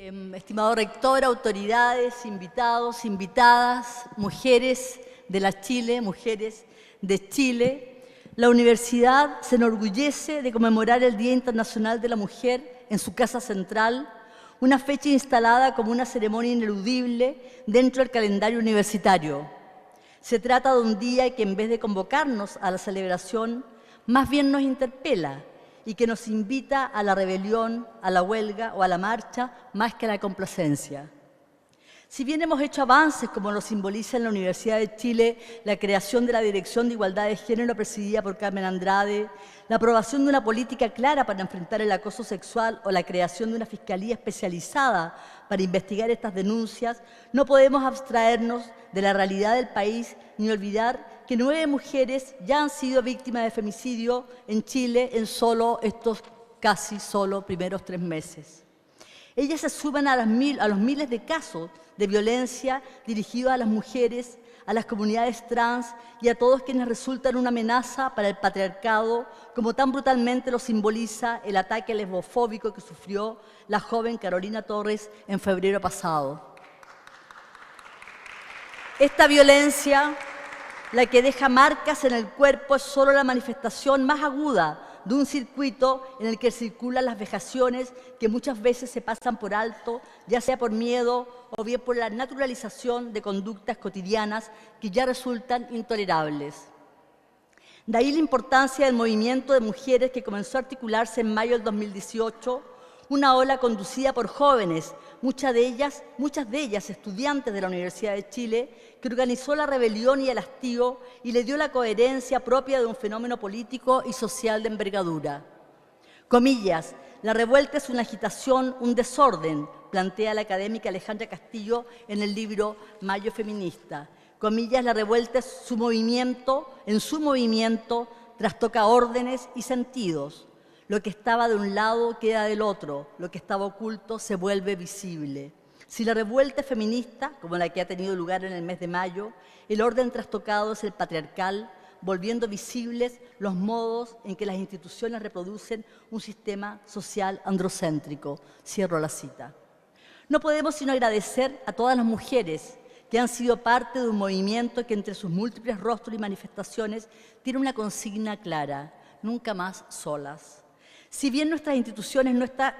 Estimado rector, autoridades, invitados, invitadas, mujeres mujeres de Chile, la universidad se enorgullece de conmemorar el Día Internacional de la Mujer en su Casa Central, una fecha instalada como una ceremonia ineludible dentro del calendario universitario. Se trata de un día que, en vez de convocarnos a la celebración, más bien nos interpela y que nos invita a la rebelión, a la huelga o a la marcha, más que a la complacencia. Si bien hemos hecho avances, como lo simboliza en la Universidad de Chile la creación de la Dirección de Igualdad de Género presidida por Carmen Andrade, la aprobación de una política clara para enfrentar el acoso sexual o la creación de una fiscalía especializada para investigar estas denuncias, no podemos abstraernos de la realidad del país ni olvidar que 9 mujeres ya han sido víctimas de femicidio en Chile en solo estos primeros 3 meses. Ellas se suman a los miles de casos de violencia dirigidos a las mujeres, a las comunidades trans y a todos quienes resultan una amenaza para el patriarcado, como tan brutalmente lo simboliza el ataque lesbofóbico que sufrió la joven Carolina Torres en febrero pasado. Esta violencia, la que deja marcas en el cuerpo, es solo la manifestación más aguda de un circuito en el que circulan las vejaciones que muchas veces se pasan por alto, ya sea por miedo o bien por la naturalización de conductas cotidianas que ya resultan intolerables. De ahí la importancia del movimiento de mujeres que comenzó a articularse en mayo del 2018, una ola conducida por jóvenes, muchas de ellas estudiantes de la Universidad de Chile, que organizó la rebelión y el hastío y le dio la coherencia propia de un fenómeno político y social de envergadura. Comillas, la revuelta es una agitación, un desorden, plantea la académica Alejandra Castillo en el libro Mayo Feminista. Comillas, la revuelta es en su movimiento trastoca órdenes y sentidos. Lo que estaba de un lado queda del otro, lo que estaba oculto se vuelve visible. Si la revuelta es feminista, como la que ha tenido lugar en el mes de mayo, el orden trastocado es el patriarcal, volviendo visibles los modos en que las instituciones reproducen un sistema social androcéntrico. Cierro la cita. No podemos sino agradecer a todas las mujeres que han sido parte de un movimiento que entre sus múltiples rostros y manifestaciones tiene una consigna clara: nunca más solas. Si bien nuestra institución no está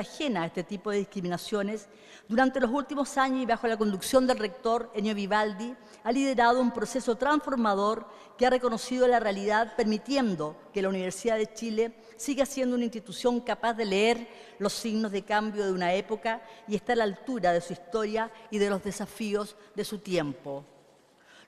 ajena a este tipo de discriminaciones, durante los últimos años y bajo la conducción del rector Ennio Vivaldi, ha liderado un proceso transformador que ha reconocido la realidad, permitiendo que la Universidad de Chile siga siendo una institución capaz de leer los signos de cambio de una época y estar a la altura de su historia y de los desafíos de su tiempo.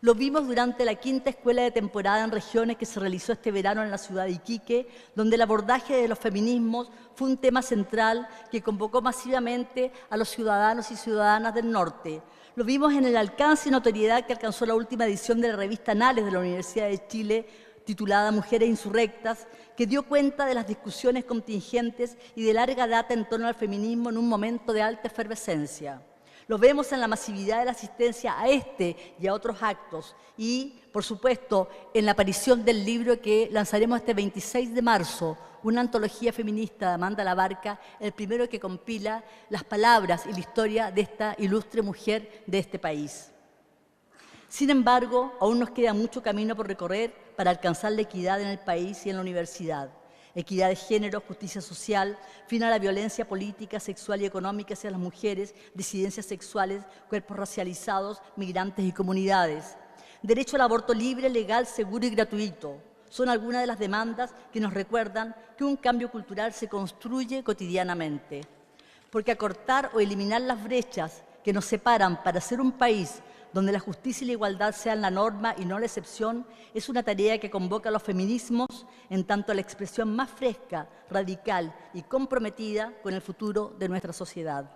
Lo vimos durante la 5ª escuela de temporada en regiones que se realizó este verano en la ciudad de Iquique, donde el abordaje de los feminismos fue un tema central que convocó masivamente a los ciudadanos y ciudadanas del norte. Lo vimos en el alcance y notoriedad que alcanzó la última edición de la revista Anales de la Universidad de Chile, titulada Mujeres Insurrectas, que dio cuenta de las discusiones contingentes y de larga data en torno al feminismo en un momento de alta efervescencia. Lo vemos en la masividad de la asistencia a este y a otros actos y, por supuesto, en la aparición del libro que lanzaremos este 26 de marzo, una antología feminista de Amanda Labarca, el primero que compila las palabras y la historia de esta ilustre mujer de este país. Sin embargo, aún nos queda mucho camino por recorrer para alcanzar la equidad en el país y en la universidad. Equidad de género, justicia social, fin a la violencia política, sexual y económica hacia las mujeres, disidencias sexuales, cuerpos racializados, migrantes y comunidades. Derecho al aborto libre, legal, seguro y gratuito. Son algunas de las demandas que nos recuerdan que un cambio cultural se construye cotidianamente. Porque acortar o eliminar las brechas que nos separan para ser un país donde la justicia y la igualdad sean la norma y no la excepción, es una tarea que convoca a los feminismos en tanto a la expresión más fresca, radical y comprometida con el futuro de nuestra sociedad.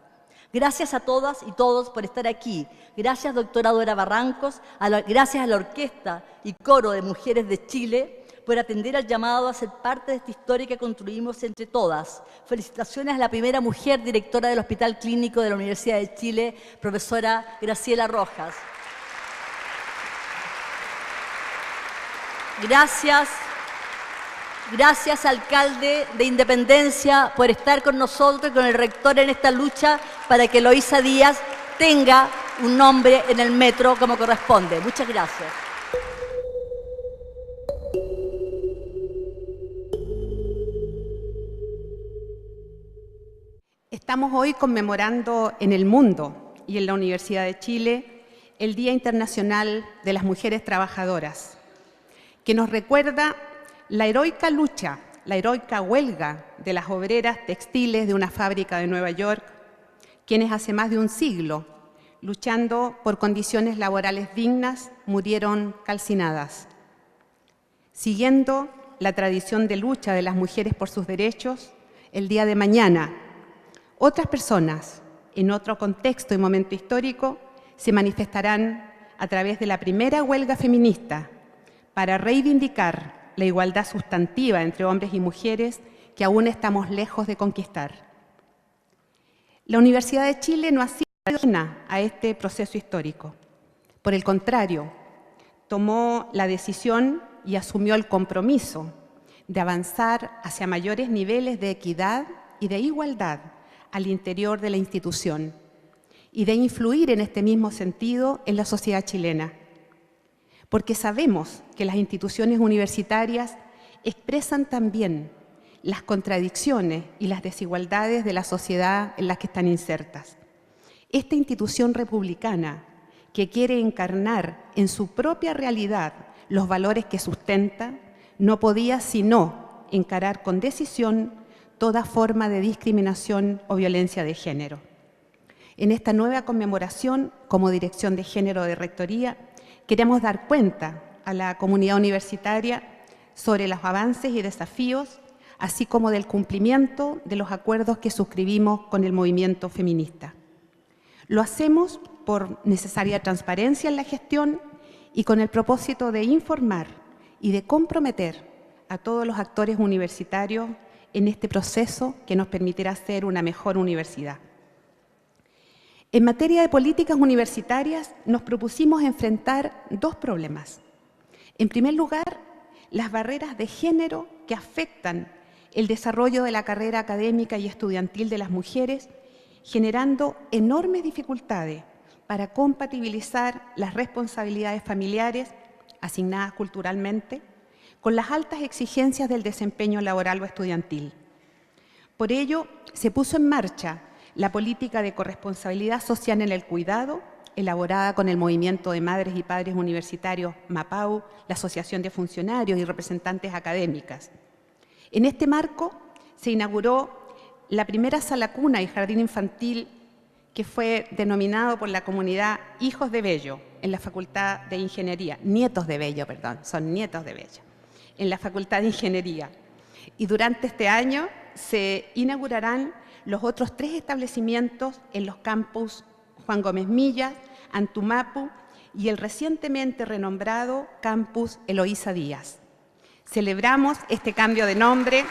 Gracias a todas y todos por estar aquí. Gracias, doctora Dora Barrancos, gracias a la Orquesta y Coro de Mujeres de Chile por atender al llamado a ser parte de esta historia que construimos entre todas. Felicitaciones a la primera mujer directora del Hospital Clínico de la Universidad de Chile, profesora Graciela Rojas. Gracias, alcalde de Independencia, por estar con nosotros y con el rector en esta lucha para que Eloísa Díaz tenga un nombre en el metro como corresponde. Muchas gracias. Estamos hoy conmemorando en el mundo y en la Universidad de Chile el Día Internacional de las Mujeres Trabajadoras, que nos recuerda la heroica lucha, la heroica huelga de las obreras textiles de una fábrica de Nueva York, quienes hace más de un siglo, luchando por condiciones laborales dignas, murieron calcinadas. Siguiendo la tradición de lucha de las mujeres por sus derechos, el día de mañana, otras personas, en otro contexto y momento histórico, se manifestarán a través de la primera huelga feminista para reivindicar la igualdad sustantiva entre hombres y mujeres que aún estamos lejos de conquistar. La Universidad de Chile no ha sido ajena a este proceso histórico. Por el contrario, tomó la decisión y asumió el compromiso de avanzar hacia mayores niveles de equidad y de igualdad al interior de la institución y de influir en este mismo sentido en la sociedad chilena. Porque sabemos que las instituciones universitarias expresan también las contradicciones y las desigualdades de la sociedad en las que están insertas. Esta institución republicana, que quiere encarnar en su propia realidad los valores que sustenta, no podía sino encarar con decisión toda forma de discriminación o violencia de género. En esta nueva conmemoración, como Dirección de Género de Rectoría, queremos dar cuenta a la comunidad universitaria sobre los avances y desafíos, así como del cumplimiento de los acuerdos que suscribimos con el movimiento feminista. Lo hacemos por necesaria transparencia en la gestión y con el propósito de informar y de comprometer a todos los actores universitarios en este proceso que nos permitirá ser una mejor universidad. En materia de políticas universitarias, nos propusimos enfrentar dos problemas. En primer lugar, las barreras de género que afectan el desarrollo de la carrera académica y estudiantil de las mujeres, generando enormes dificultades para compatibilizar las responsabilidades familiares asignadas culturalmente con las altas exigencias del desempeño laboral o estudiantil. Por ello, se puso en marcha la política de corresponsabilidad social en el cuidado, elaborada con el Movimiento de Madres y Padres Universitarios MAPAU, la Asociación de Funcionarios y Representantes Académicas. En este marco se inauguró la primera sala cuna y jardín infantil que fue denominado por la comunidad Hijos de Bello en la Facultad de Ingeniería, Nietos de Bello, perdón, son Nietos de Bello, en la Facultad de Ingeniería. Y durante este año se inaugurarán los otros 3 establecimientos en los campus Juan Gómez Millas, Antumapu y el recientemente renombrado campus Eloísa Díaz. Celebramos este cambio de nombre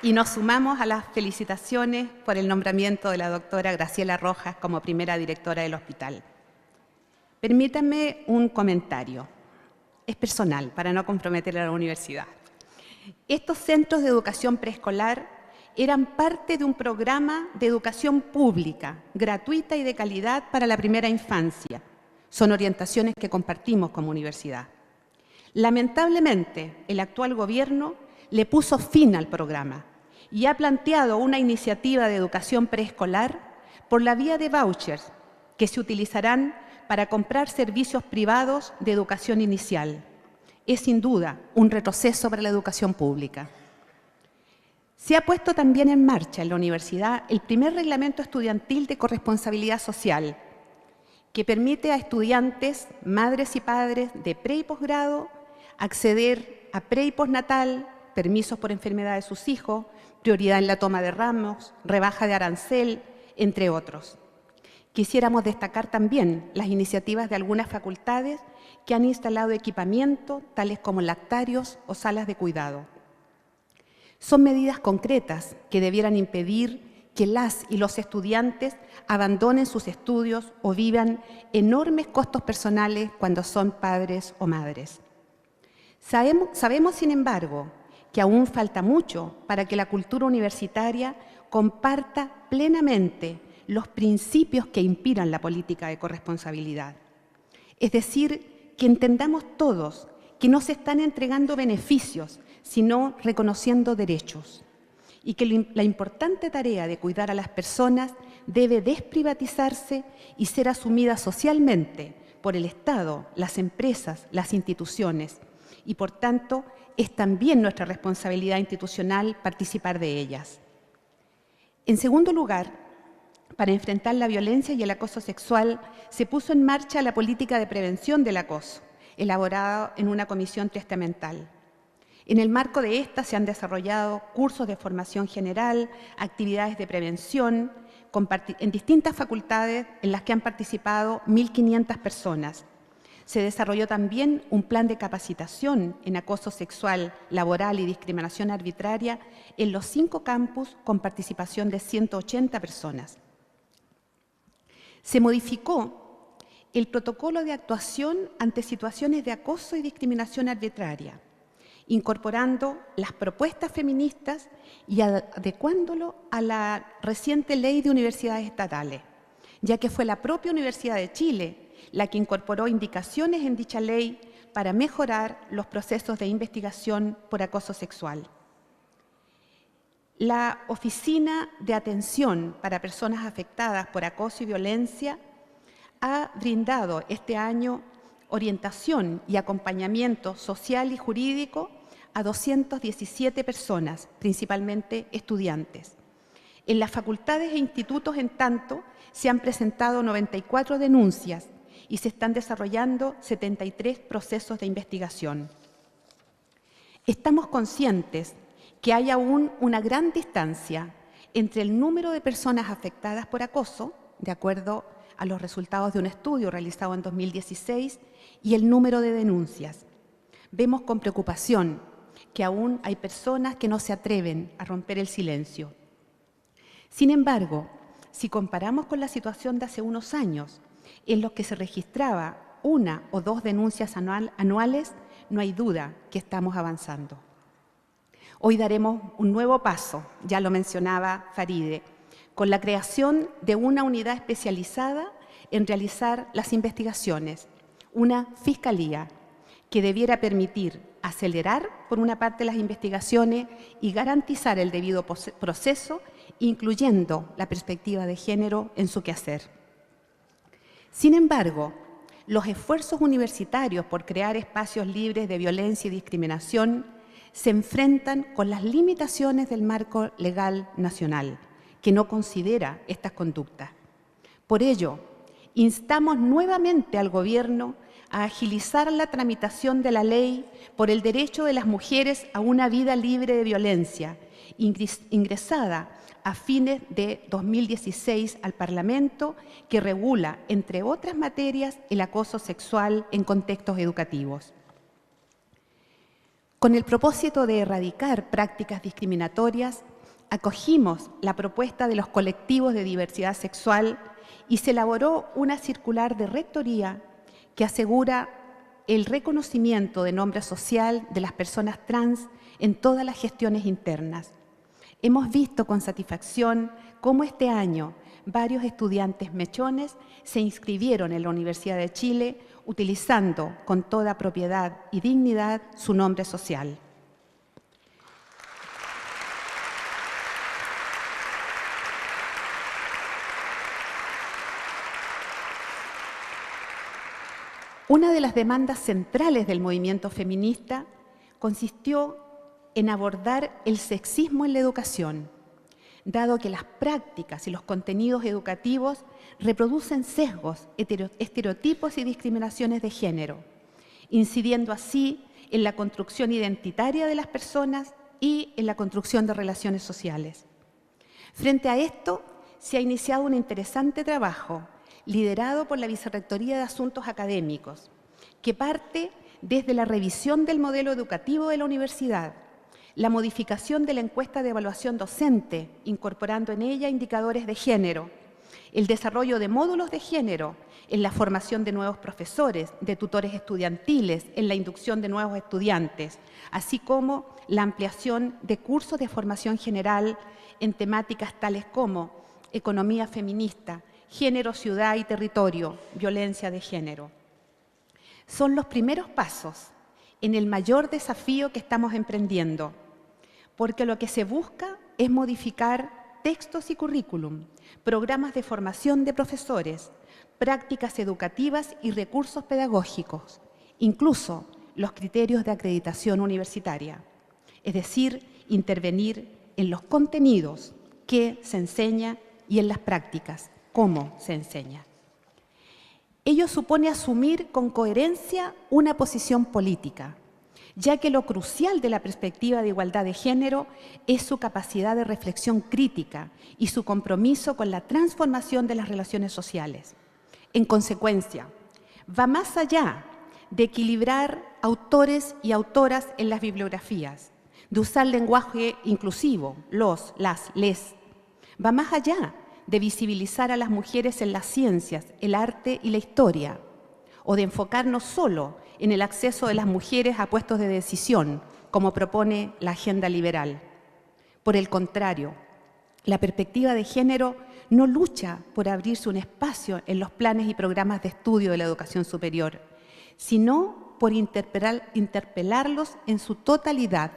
y nos sumamos a las felicitaciones por el nombramiento de la doctora Graciela Rojas como primera directora del hospital. Permítanme un comentario. Es personal, para no comprometer a la universidad. Estos centros de educación preescolar eran parte de un programa de educación pública, gratuita y de calidad para la primera infancia. Son orientaciones que compartimos como universidad. Lamentablemente, el actual gobierno le puso fin al programa y ha planteado una iniciativa de educación preescolar por la vía de vouchers que se utilizarán para comprar servicios privados de educación inicial. Es sin duda un retroceso para la educación pública. Se ha puesto también en marcha en la universidad el primer reglamento estudiantil de corresponsabilidad social, que permite a estudiantes, madres y padres de pre y posgrado acceder a pre y postnatal, permisos por enfermedad de sus hijos, prioridad en la toma de ramos, rebaja de arancel, entre otros. Quisiéramos destacar también las iniciativas de algunas facultades que han instalado equipamiento, tales como lactarios o salas de cuidado. Son medidas concretas que debieran impedir que las y los estudiantes abandonen sus estudios o vivan enormes costos personales cuando son padres o madres. Sabemos, sin embargo, que aún falta mucho para que la cultura universitaria comparta plenamente los principios que inspiran la política de corresponsabilidad. Es decir, que entendamos todos que no se están entregando beneficios, sino reconociendo derechos, y que la importante tarea de cuidar a las personas debe desprivatizarse y ser asumida socialmente por el Estado, las empresas, las instituciones, y por tanto es también nuestra responsabilidad institucional participar de ellas. En segundo lugar, para enfrentar la violencia y el acoso sexual, se puso en marcha la política de prevención del acoso, elaborada en una comisión triestamental. En el marco de esta se han desarrollado cursos de formación general, actividades de prevención en distintas facultades en las que han participado 1.500 personas. Se desarrolló también un plan de capacitación en acoso sexual, laboral y discriminación arbitraria en los 5 campus con participación de 180 personas. Se modificó el protocolo de actuación ante situaciones de acoso y discriminación arbitraria, incorporando las propuestas feministas y adecuándolo a la reciente ley de universidades estatales, ya que fue la propia Universidad de Chile la que incorporó indicaciones en dicha ley para mejorar los procesos de investigación por acoso sexual. La Oficina de Atención para Personas Afectadas por Acoso y Violencia ha brindado este año orientación y acompañamiento social y jurídico a 217 personas, principalmente estudiantes. En las facultades e institutos, en tanto, se han presentado 94 denuncias y se están desarrollando 73 procesos de investigación. Estamos conscientes que hay aún una gran distancia entre el número de personas afectadas por acoso, de acuerdo a los resultados de un estudio realizado en 2016, y el número de denuncias. Vemos con preocupación que aún hay personas que no se atreven a romper el silencio. Sin embargo, si comparamos con la situación de hace unos años, en los que se registraba 1 o 2 denuncias anuales, no hay duda que estamos avanzando. Hoy daremos un nuevo paso, ya lo mencionaba Faride, con la creación de una unidad especializada en realizar las investigaciones, una fiscalía que debiera permitir acelerar, por una parte, las investigaciones y garantizar el debido proceso, incluyendo la perspectiva de género en su quehacer. Sin embargo, los esfuerzos universitarios por crear espacios libres de violencia y discriminación se enfrentan con las limitaciones del marco legal nacional, que no considera estas conductas. Por ello, instamos nuevamente al Gobierno a agilizar la tramitación de la ley por el derecho de las mujeres a una vida libre de violencia, ingresada a fines de 2016 al Parlamento, que regula, entre otras materias, el acoso sexual en contextos educativos. Con el propósito de erradicar prácticas discriminatorias, acogimos la propuesta de los colectivos de diversidad sexual y se elaboró una circular de rectoría que asegura el reconocimiento de nombre social de las personas trans en todas las gestiones internas. Hemos visto con satisfacción cómo este año varios estudiantes mechones se inscribieron en la Universidad de Chile utilizando con toda propiedad y dignidad su nombre social. Una de las demandas centrales del movimiento feminista consistió en abordar el sexismo en la educación, dado que las prácticas y los contenidos educativos reproducen sesgos, estereotipos y discriminaciones de género, incidiendo así en la construcción identitaria de las personas y en la construcción de relaciones sociales. Frente a esto, se ha iniciado un interesante trabajo liderado por la Vicerrectoría de Asuntos Académicos, que parte desde la revisión del modelo educativo de la universidad, la modificación de la encuesta de evaluación docente, incorporando en ella indicadores de género, el desarrollo de módulos de género en la formación de nuevos profesores, de tutores estudiantiles, en la inducción de nuevos estudiantes, así como la ampliación de cursos de formación general en temáticas tales como economía feminista, género, ciudad y territorio, violencia de género. Son los primeros pasos en el mayor desafío que estamos emprendiendo, porque lo que se busca es modificar textos y currículum, programas de formación de profesores, prácticas educativas y recursos pedagógicos, incluso los criterios de acreditación universitaria, es decir, intervenir en los contenidos que se enseña y en las prácticas, cómo se enseña. Ello supone asumir con coherencia una posición política, ya que lo crucial de la perspectiva de igualdad de género es su capacidad de reflexión crítica y su compromiso con la transformación de las relaciones sociales. En consecuencia, va más allá de equilibrar autores y autoras en las bibliografías, de usar lenguaje inclusivo, los, las, les. Va más allá de visibilizar a las mujeres en las ciencias, el arte y la historia, o de enfocarnos solo en el acceso de las mujeres a puestos de decisión, como propone la agenda liberal. Por el contrario, la perspectiva de género no lucha por abrirse un espacio en los planes y programas de estudio de la educación superior, sino por interpelarlos en su totalidad.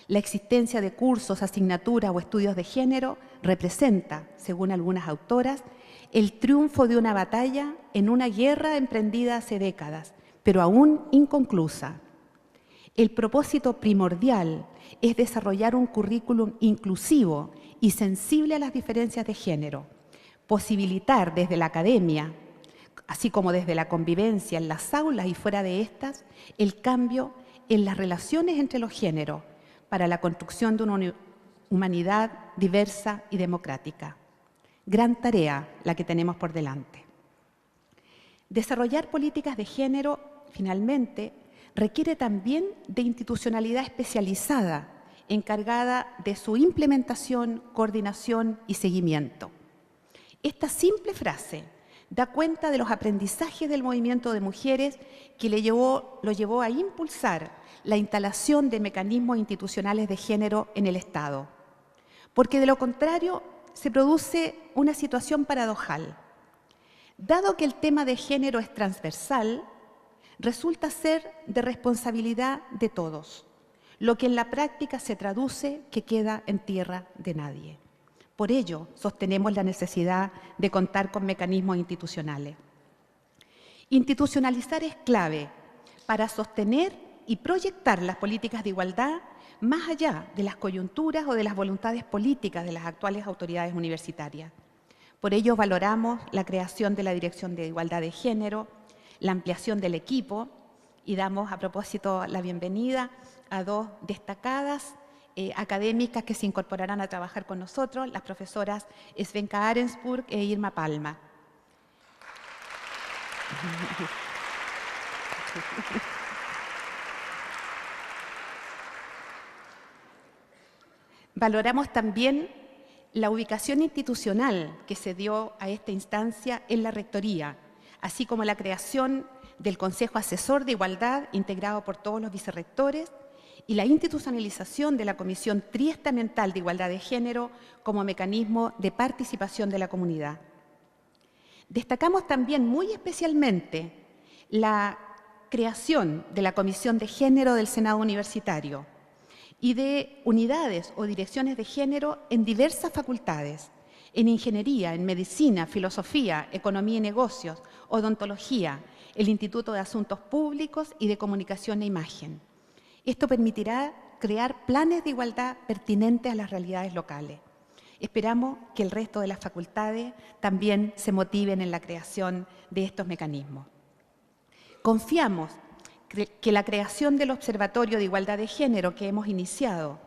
La existencia de cursos, asignaturas o estudios de género representa, según algunas autoras, el triunfo de una batalla en una guerra emprendida hace décadas, pero aún inconclusa. El propósito primordial es desarrollar un currículum inclusivo y sensible a las diferencias de género, posibilitar desde la academia, así como desde la convivencia en las aulas y fuera de estas, el cambio en las relaciones entre los géneros para la construcción de una humanidad diversa y democrática. Gran tarea la que tenemos por delante. Desarrollar políticas de género, finalmente, requiere también de institucionalidad especializada, encargada de su implementación, coordinación y seguimiento. Esta simple frase da cuenta de los aprendizajes del movimiento de mujeres que lo llevó a impulsar la instalación de mecanismos institucionales de género en el Estado. Porque de lo contrario se produce una situación paradojal. Dado que el tema de género es transversal, resulta ser de responsabilidad de todos, lo que en la práctica se traduce que queda en tierra de nadie. Por ello, sostenemos la necesidad de contar con mecanismos institucionales. Institucionalizar es clave para sostener y proyectar las políticas de igualdad más allá de las coyunturas o de las voluntades políticas de las actuales autoridades universitarias. Por ello, valoramos la creación de la Dirección de Igualdad de Género, la ampliación del equipo y damos a propósito la bienvenida a dos destacadas académicas que se incorporarán a trabajar con nosotros, las profesoras Svenka Arensburg e Irma Palma. Valoramos también la ubicación institucional que se dio a esta instancia en la Rectoría, así como la creación del Consejo Asesor de Igualdad integrado por todos los vicerrectores y la institucionalización de la Comisión Triestamental de Igualdad de Género como mecanismo de participación de la comunidad. Destacamos también muy especialmente la creación de la Comisión de Género del Senado Universitario y de unidades o direcciones de género en diversas facultades, en ingeniería, en medicina, filosofía, economía y negocios, odontología, el Instituto de Asuntos Públicos y de Comunicación e Imagen. Esto permitirá crear planes de igualdad pertinentes a las realidades locales. Esperamos que el resto de las facultades también se motiven en la creación de estos mecanismos. Confiamos que la creación del Observatorio de Igualdad de Género que hemos iniciado,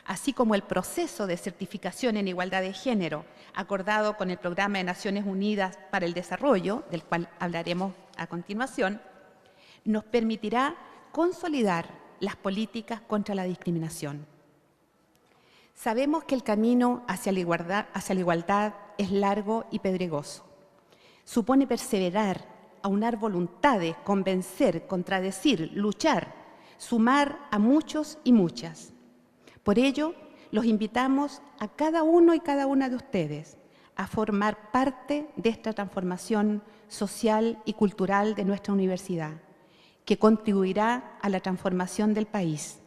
así como el proceso de certificación en igualdad de género acordado con el Programa de Naciones Unidas para el Desarrollo, del cual hablaremos a continuación, nos permitirá consolidar las políticas contra la discriminación. Sabemos que el camino hacia la igualdad es largo y pedregoso. Supone perseverar, aunar voluntades, convencer, contradecir, luchar, sumar a muchos y muchas. Por ello, los invitamos a cada uno y cada una de ustedes a formar parte de esta transformación social y cultural de nuestra universidad, que contribuirá a la transformación del país,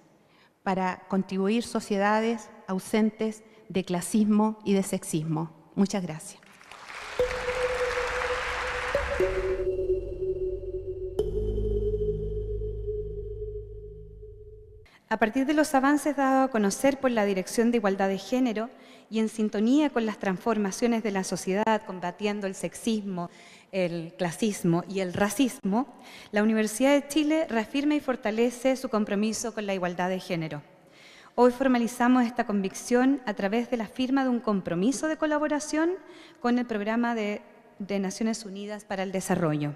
para contribuir sociedades ausentes de clasismo y de sexismo. Muchas gracias. A partir de los avances dados a conocer por la Dirección de Igualdad de Género y en sintonía con las transformaciones de la sociedad, combatiendo el sexismo, el clasismo y el racismo, la Universidad de Chile reafirma y fortalece su compromiso con la igualdad de género. Hoy formalizamos esta convicción a través de la firma de un compromiso de colaboración con el Programa de Naciones Unidas para el Desarrollo.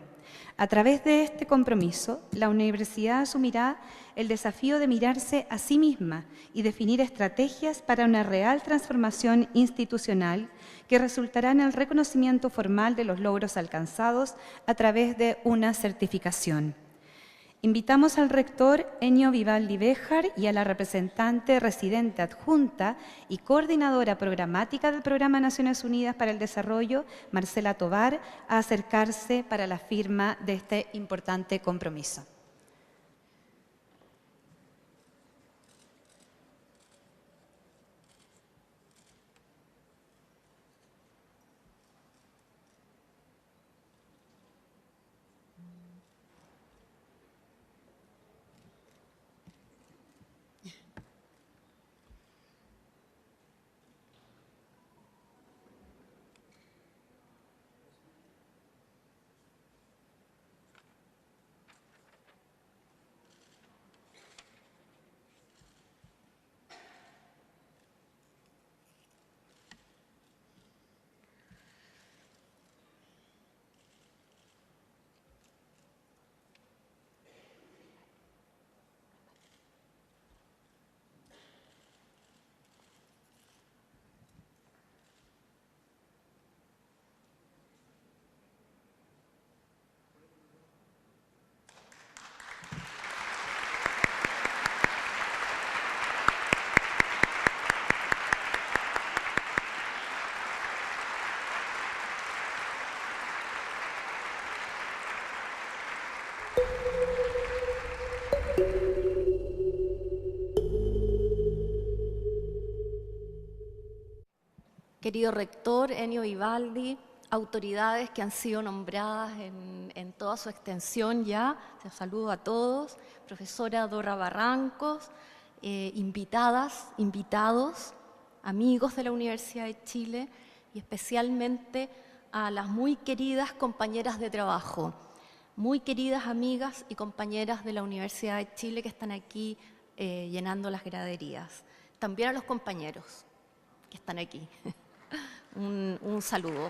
A través de este compromiso, la universidad asumirá el desafío de mirarse a sí misma y definir estrategias para una real transformación institucional que resultará en el reconocimiento formal de los logros alcanzados a través de una certificación. Invitamos al rector Enio Vivaldi Béjar y a la representante residente adjunta y coordinadora programática del Programa Naciones Unidas para el Desarrollo, Marcela Tovar, a acercarse para la firma de este importante compromiso. Querido rector Enio Vivaldi, autoridades que han sido nombradas en toda su extensión ya, los saludo a todos, profesora Dora Barrancos, invitadas, invitados, amigos de la Universidad de Chile y especialmente a las muy queridas compañeras de trabajo, muy queridas amigas y compañeras de la Universidad de Chile que están aquí llenando las graderías. También a los compañeros que están aquí. Un saludo.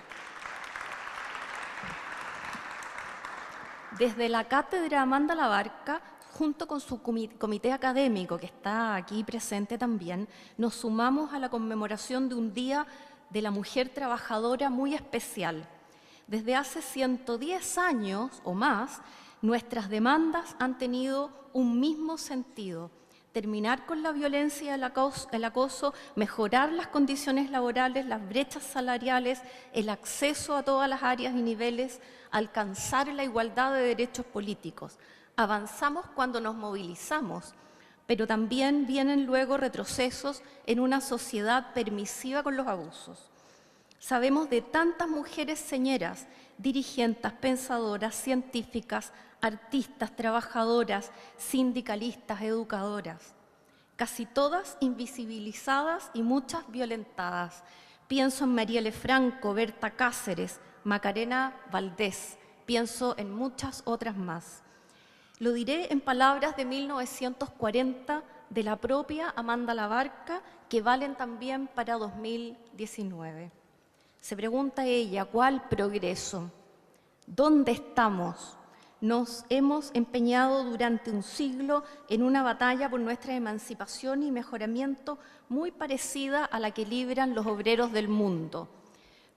Desde la Cátedra Amanda Labarca, junto con su comité académico, que está aquí presente también, nos sumamos a la conmemoración de un Día de la Mujer Trabajadora muy especial. Desde hace 110 años o más, nuestras demandas han tenido un mismo sentido: terminar con la violencia y el acoso, mejorar las condiciones laborales, las brechas salariales, el acceso a todas las áreas y niveles, alcanzar la igualdad de derechos políticos. Avanzamos cuando nos movilizamos, pero también vienen luego retrocesos en una sociedad permisiva con los abusos. Sabemos de tantas mujeres señeras, dirigentes, pensadoras, científicas, artistas, trabajadoras, sindicalistas, educadoras, casi todas invisibilizadas y muchas violentadas. Pienso en Marielle Franco, Berta Cáceres, Macarena Valdés, pienso en muchas otras más. Lo diré en palabras de 1940 de la propia Amanda Labarca, que valen también para 2019. Se pregunta ella, ¿cuál progreso? ¿Dónde estamos? Nos hemos empeñado durante un siglo en una batalla por nuestra emancipación y mejoramiento muy parecida a la que libran los obreros del mundo.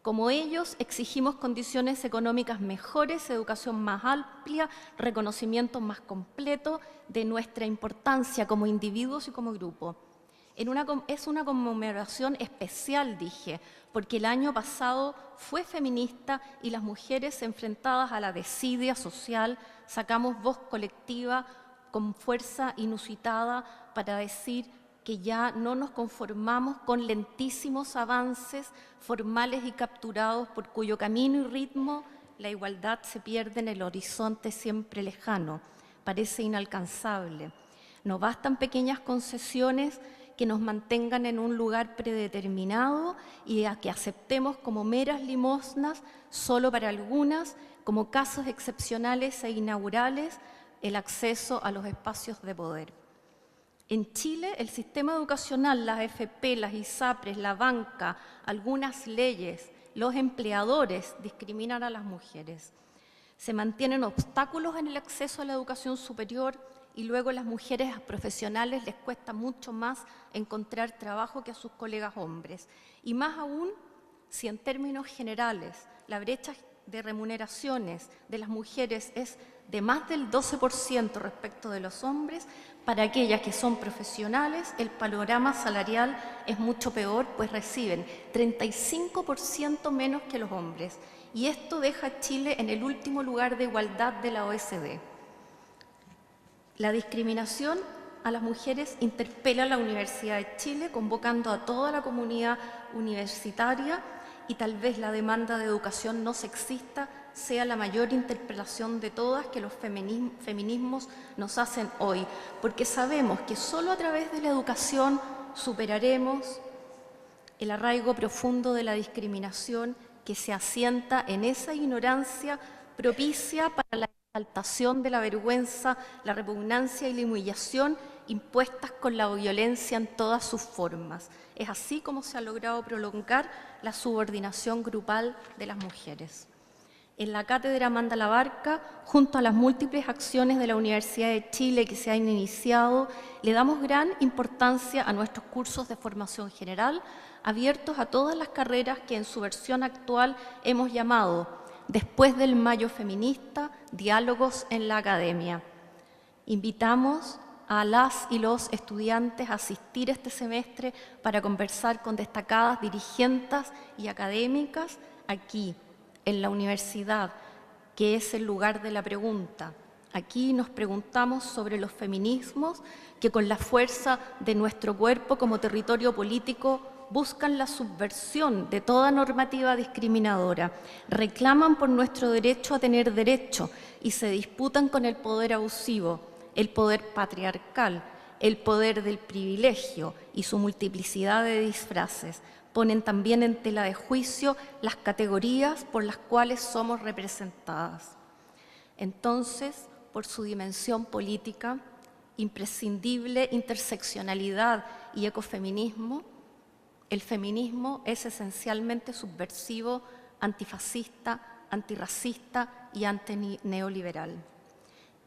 Como ellos, exigimos condiciones económicas mejores, educación más amplia, reconocimiento más completo de nuestra importancia como individuos y como grupo. Es una conmemoración especial, dije, porque el año pasado fue feminista y las mujeres enfrentadas a la desidia social sacamos voz colectiva con fuerza inusitada para decir que ya no nos conformamos con lentísimos avances formales y capturados por cuyo camino y ritmo la igualdad se pierde en el horizonte siempre lejano, parece inalcanzable. No bastan pequeñas concesiones que nos mantengan en un lugar predeterminado y a que aceptemos como meras limosnas, solo para algunas, como casos excepcionales e inaugurales, el acceso a los espacios de poder. En Chile, el sistema educacional, las AFP, las ISAPRES, la banca, algunas leyes, los empleadores discriminan a las mujeres. Se mantienen obstáculos en el acceso a la educación superior y luego a las mujeres profesionales les cuesta mucho más encontrar trabajo que a sus colegas hombres. Y más aún, si en términos generales la brecha de remuneraciones de las mujeres es de más del 12% respecto de los hombres, para aquellas que son profesionales el panorama salarial es mucho peor, pues reciben 35% menos que los hombres. Y esto deja a Chile en el último lugar de igualdad de la OECD. La discriminación a las mujeres interpela a la Universidad de Chile, convocando a toda la comunidad universitaria, y tal vez la demanda de educación no sexista sea la mayor interpelación de todas que los feminismos nos hacen hoy, porque sabemos que solo a través de la educación superaremos el arraigo profundo de la discriminación que se asienta en esa ignorancia propicia para la exaltación de la vergüenza, la repugnancia y la humillación impuestas con la violencia en todas sus formas. Es así como se ha logrado prolongar la subordinación grupal de las mujeres. En la cátedra Amanda Labarca, junto a las múltiples acciones de la Universidad de Chile que se han iniciado, le damos gran importancia a nuestros cursos de formación general, abiertos a todas las carreras que en su versión actual hemos llamado, después del Mayo Feminista, Diálogos en la Academia. Invitamos a las y los estudiantes a asistir este semestre para conversar con destacadas dirigentes y académicas aquí, en la universidad, que es el lugar de la pregunta. Aquí nos preguntamos sobre los feminismos que con la fuerza de nuestro cuerpo como territorio político buscan la subversión de toda normativa discriminadora, reclaman por nuestro derecho a tener derecho y se disputan con el poder abusivo, el poder patriarcal, el poder del privilegio y su multiplicidad de disfraces. Ponen también en tela de juicio las categorías por las cuales somos representadas. Entonces, por su dimensión política, imprescindible interseccionalidad y ecofeminismo, el feminismo es esencialmente subversivo, antifascista, antirracista y antineoliberal.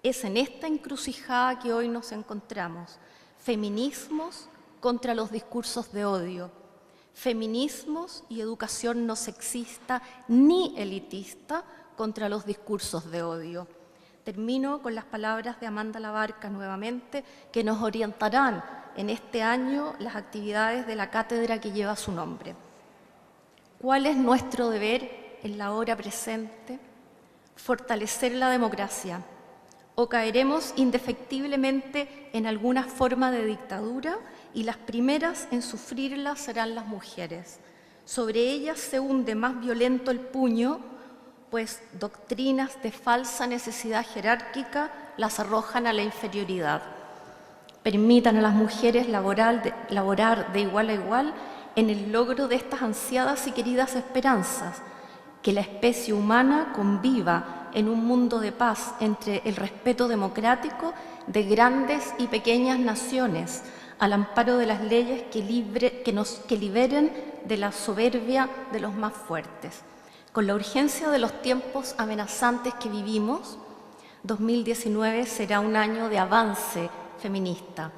Es en esta encrucijada que hoy nos encontramos, feminismos contra los discursos de odio, feminismos y educación no sexista ni elitista contra los discursos de odio. Termino con las palabras de Amanda Labarca nuevamente, que nos orientarán en este año las actividades de la cátedra que lleva su nombre. ¿Cuál es nuestro deber en la hora presente? Fortalecer la democracia. O caeremos indefectiblemente en alguna forma de dictadura y las primeras en sufrirla serán las mujeres. Sobre ellas se hunde más violento el puño, pues doctrinas de falsa necesidad jerárquica las arrojan a la inferioridad. Permitan a las mujeres laborar de igual a igual en el logro de estas ansiadas y queridas esperanzas, que la especie humana conviva en un mundo de paz entre el respeto democrático de grandes y pequeñas naciones, al amparo de las leyes que liberen de la soberbia de los más fuertes. Con la urgencia de los tiempos amenazantes que vivimos, 2019 será un año de avance feminista.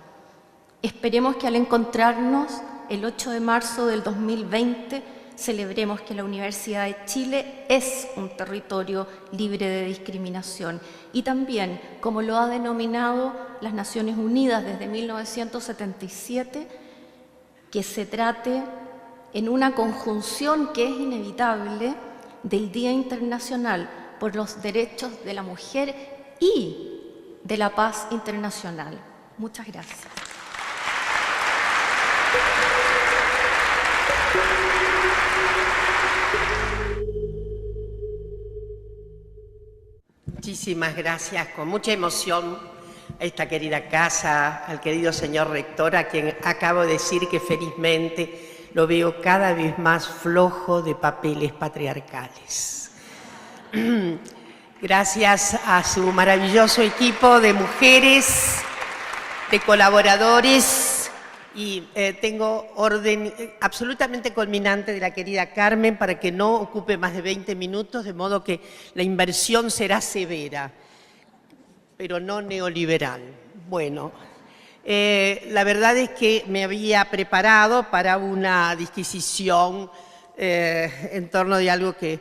Esperemos que al encontrarnos el 8 de marzo del 2020 celebremos que la Universidad de Chile es un territorio libre de discriminación y también, como lo ha denominado las Naciones Unidas desde 1977, que se trate en una conjunción que es inevitable del Día Internacional por los Derechos de la Mujer y de la Paz Internacional. Muchas gracias. Muchísimas gracias, con mucha emoción, a esta querida casa, al querido señor rector, a quien acabo de decir que felizmente lo veo cada vez más flojo de papeles patriarcales. Gracias a su maravilloso equipo de mujeres, de colaboradores, y tengo orden absolutamente culminante de la querida Carmen para que no ocupe más de 20 minutos, de modo que la inversión será severa, pero no neoliberal. Bueno, la verdad es que me había preparado para una disquisición en torno de algo que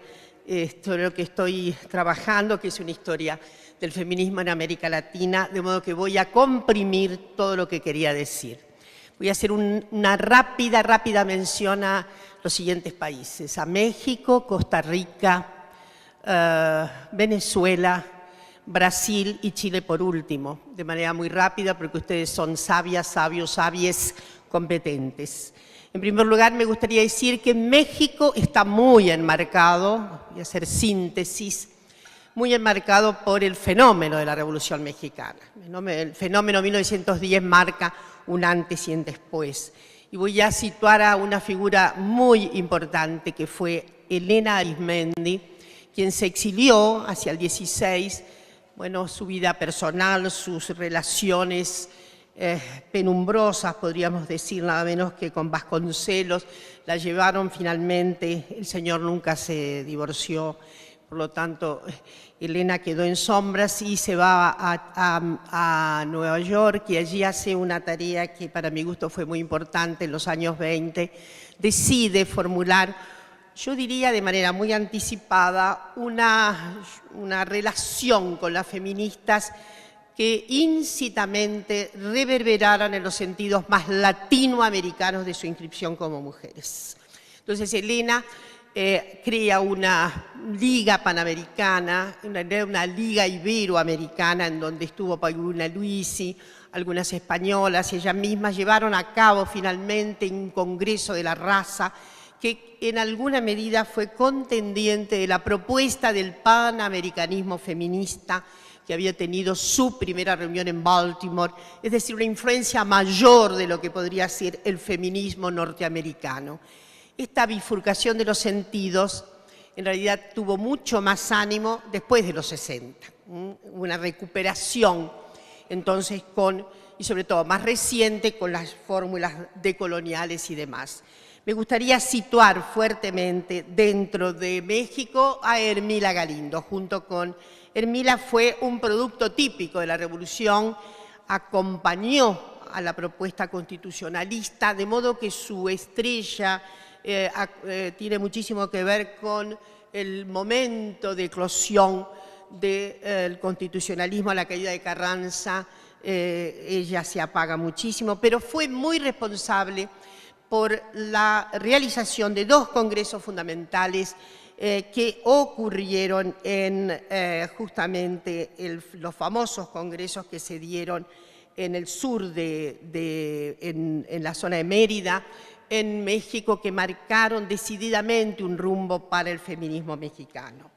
lo que estoy trabajando, que es una historia del feminismo en América Latina, de modo que voy a comprimir todo lo que quería decir. Voy a hacer una rápida mención a los siguientes países: a México, Costa Rica, Venezuela, Brasil y Chile por último, de manera muy rápida porque ustedes son sabias, sabios, sabies, competentes. En primer lugar, me gustaría decir que México está muy enmarcado, voy a hacer síntesis, muy enmarcado por el fenómeno de la Revolución Mexicana. El fenómeno 1910 marca un antes y un después. Y voy a situar a una figura muy importante que fue Elena Arizmendi, quien se exilió hacia el 16. Bueno, su vida personal, sus relaciones penumbrosas, podríamos decir, nada menos que con Vasconcelos, la llevaron finalmente, el señor nunca se divorció, por lo tanto, Elena quedó en sombras y se va a Nueva York y allí hace una tarea que para mi gusto fue muy importante en los años 20. Decide formular, yo diría de manera muy anticipada, una relación con las feministas que íncitamente reverberaran en los sentidos más latinoamericanos de su inscripción como mujeres. Entonces, Elena crea una liga panamericana, una liga iberoamericana en donde estuvo Paulina Luisi, algunas españolas, y ellas mismas llevaron a cabo finalmente un congreso de la raza que en alguna medida fue contendiente de la propuesta del panamericanismo feminista que había tenido su primera reunión en Baltimore, es decir, una influencia mayor de lo que podría ser el feminismo norteamericano. Esta bifurcación de los sentidos en realidad tuvo mucho más ánimo después de los 60, una recuperación entonces y sobre todo más reciente con las fórmulas decoloniales y demás. Me gustaría situar fuertemente dentro de México a Ermila Galindo. Junto con Ermila fue un producto típico de la Revolución, acompañó a la propuesta constitucionalista, de modo que su estrella tiene muchísimo que ver con el momento de eclosión del constitucionalismo a la caída de Carranza. Ella se apaga muchísimo, pero fue muy responsable por la realización de dos congresos fundamentales que ocurrieron en justamente los famosos congresos que se dieron en el sur en la zona de Mérida, en México, que marcaron decididamente un rumbo para el feminismo mexicano.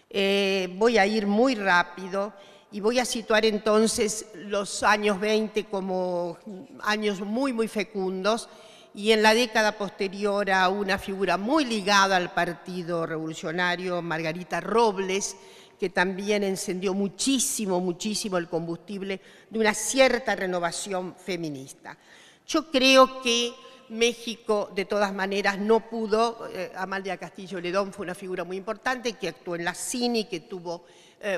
Voy a ir muy rápido y voy a situar entonces los años 20 como años muy fecundos, y en la década posterior a una figura muy ligada al Partido Revolucionario, Margarita Robles, que también encendió muchísimo el combustible de una cierta renovación feminista. Yo creo que México, de todas maneras, no pudo. Amalia Castillo Ledón fue una figura muy importante que actuó en la CINI, que tuvo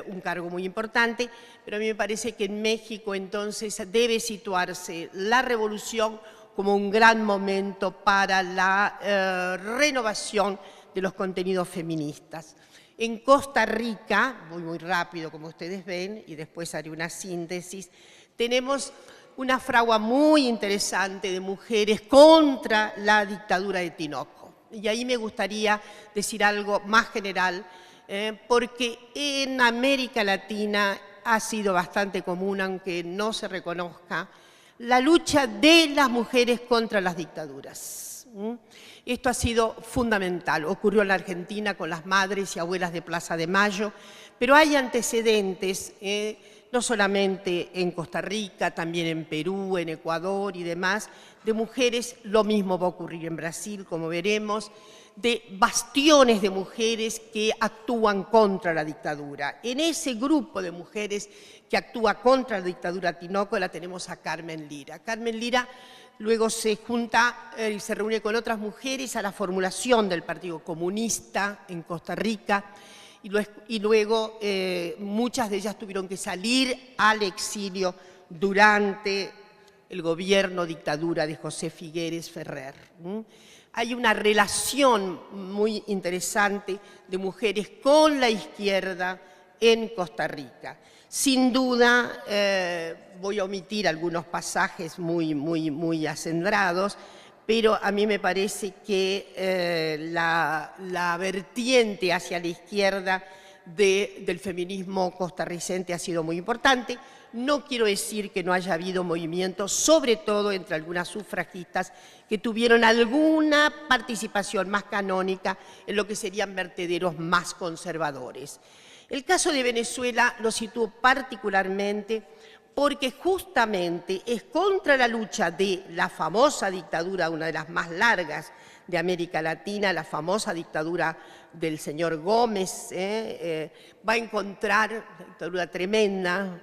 un cargo muy importante, pero a mí me parece que en México entonces debe situarse la revolución como un gran momento para la renovación de los contenidos feministas. En Costa Rica, voy muy rápido como ustedes ven y después haré una síntesis, tenemos una fragua muy interesante de mujeres contra la dictadura de Tinoco. Y ahí me gustaría decir algo más general, porque en América Latina ha sido bastante común, aunque no se reconozca, la lucha de las mujeres contra las dictaduras. Esto ha sido fundamental. Ocurrió en la Argentina con las madres y abuelas de Plaza de Mayo, pero hay antecedentes, no solamente en Costa Rica, también en Perú, en Ecuador y demás, de mujeres. Lo mismo va a ocurrir en Brasil, como veremos, de bastiones de mujeres que actúan contra la dictadura. En ese grupo de mujeres que actúa contra la dictadura Tinoco la tenemos a Carmen Lira. Carmen Lira luego se junta y se reúne con otras mujeres a la formulación del Partido Comunista en Costa Rica, y luego muchas de ellas tuvieron que salir al exilio durante el gobierno dictadura de José Figueres Ferrer. Hay una relación muy interesante de mujeres con la izquierda en Costa Rica. Sin duda, voy a omitir algunos pasajes muy acendrados, pero a mí me parece que la vertiente hacia la izquierda del feminismo costarricense ha sido muy importante. No quiero decir que no haya habido movimientos, sobre todo entre algunas sufragistas que tuvieron alguna participación más canónica en lo que serían vertederos más conservadores. El caso de Venezuela lo sitúo particularmente porque justamente es contra la lucha de la famosa dictadura, una de las más largas de América Latina, la famosa dictadura del señor Gómez, va a encontrar una dictadura tremenda,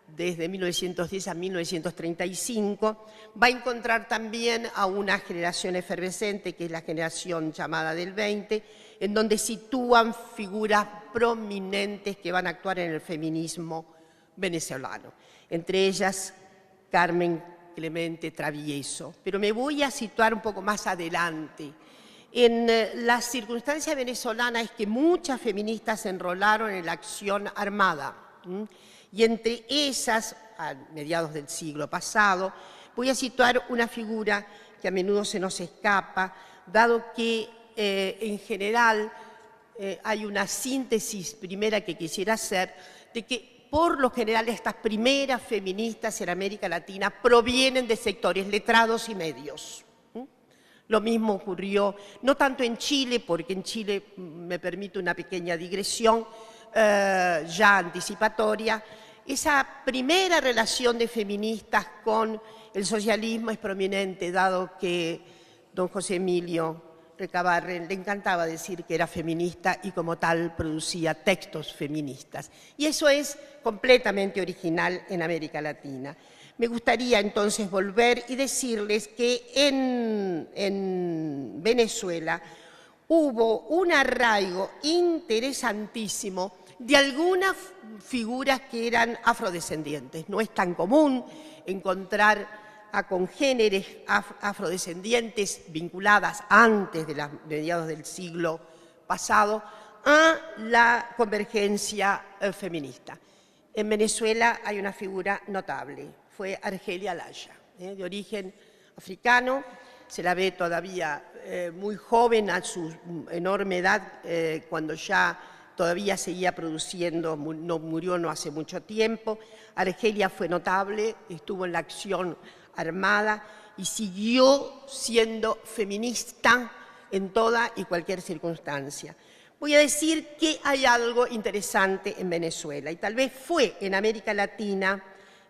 desde 1910 a 1935, va a encontrar también a una generación efervescente, que es la generación llamada del 20, en donde sitúan figuras prominentes que van a actuar en el feminismo venezolano. Entre ellas, Carmen Clemente Travieso. Pero me voy a situar un poco más adelante. En la circunstancia venezolana es que muchas feministas se enrolaron en la acción armada. Y entre esas, a mediados del siglo pasado, voy a situar una figura que a menudo se nos escapa, dado que en general hay una síntesis primera que quisiera hacer, de que por lo general estas primeras feministas en América Latina provienen de sectores letrados y medios. Lo mismo ocurrió, no tanto en Chile, porque en Chile, me permito una pequeña digresión ya anticipatoria, esa primera relación de feministas con el socialismo es prominente, dado que don José Emilio Recabarren le encantaba decir que era feminista y como tal producía textos feministas. Y eso es completamente original en América Latina. Me gustaría entonces volver y decirles que en Venezuela hubo un arraigo interesantísimo de algunas figuras que eran afrodescendientes. No es tan común encontrar a congéneres afrodescendientes vinculadas antes de los mediados del siglo pasado a la convergencia feminista. En Venezuela hay una figura notable, fue Argelia Laya, de origen africano, se la ve todavía muy joven a su enorme edad, cuando ya todavía seguía produciendo, no murió no hace mucho tiempo. Argelia fue notable, estuvo en la acción armada y siguió siendo feminista en toda y cualquier circunstancia. Voy a decir que hay algo interesante en Venezuela, y tal vez fue en América Latina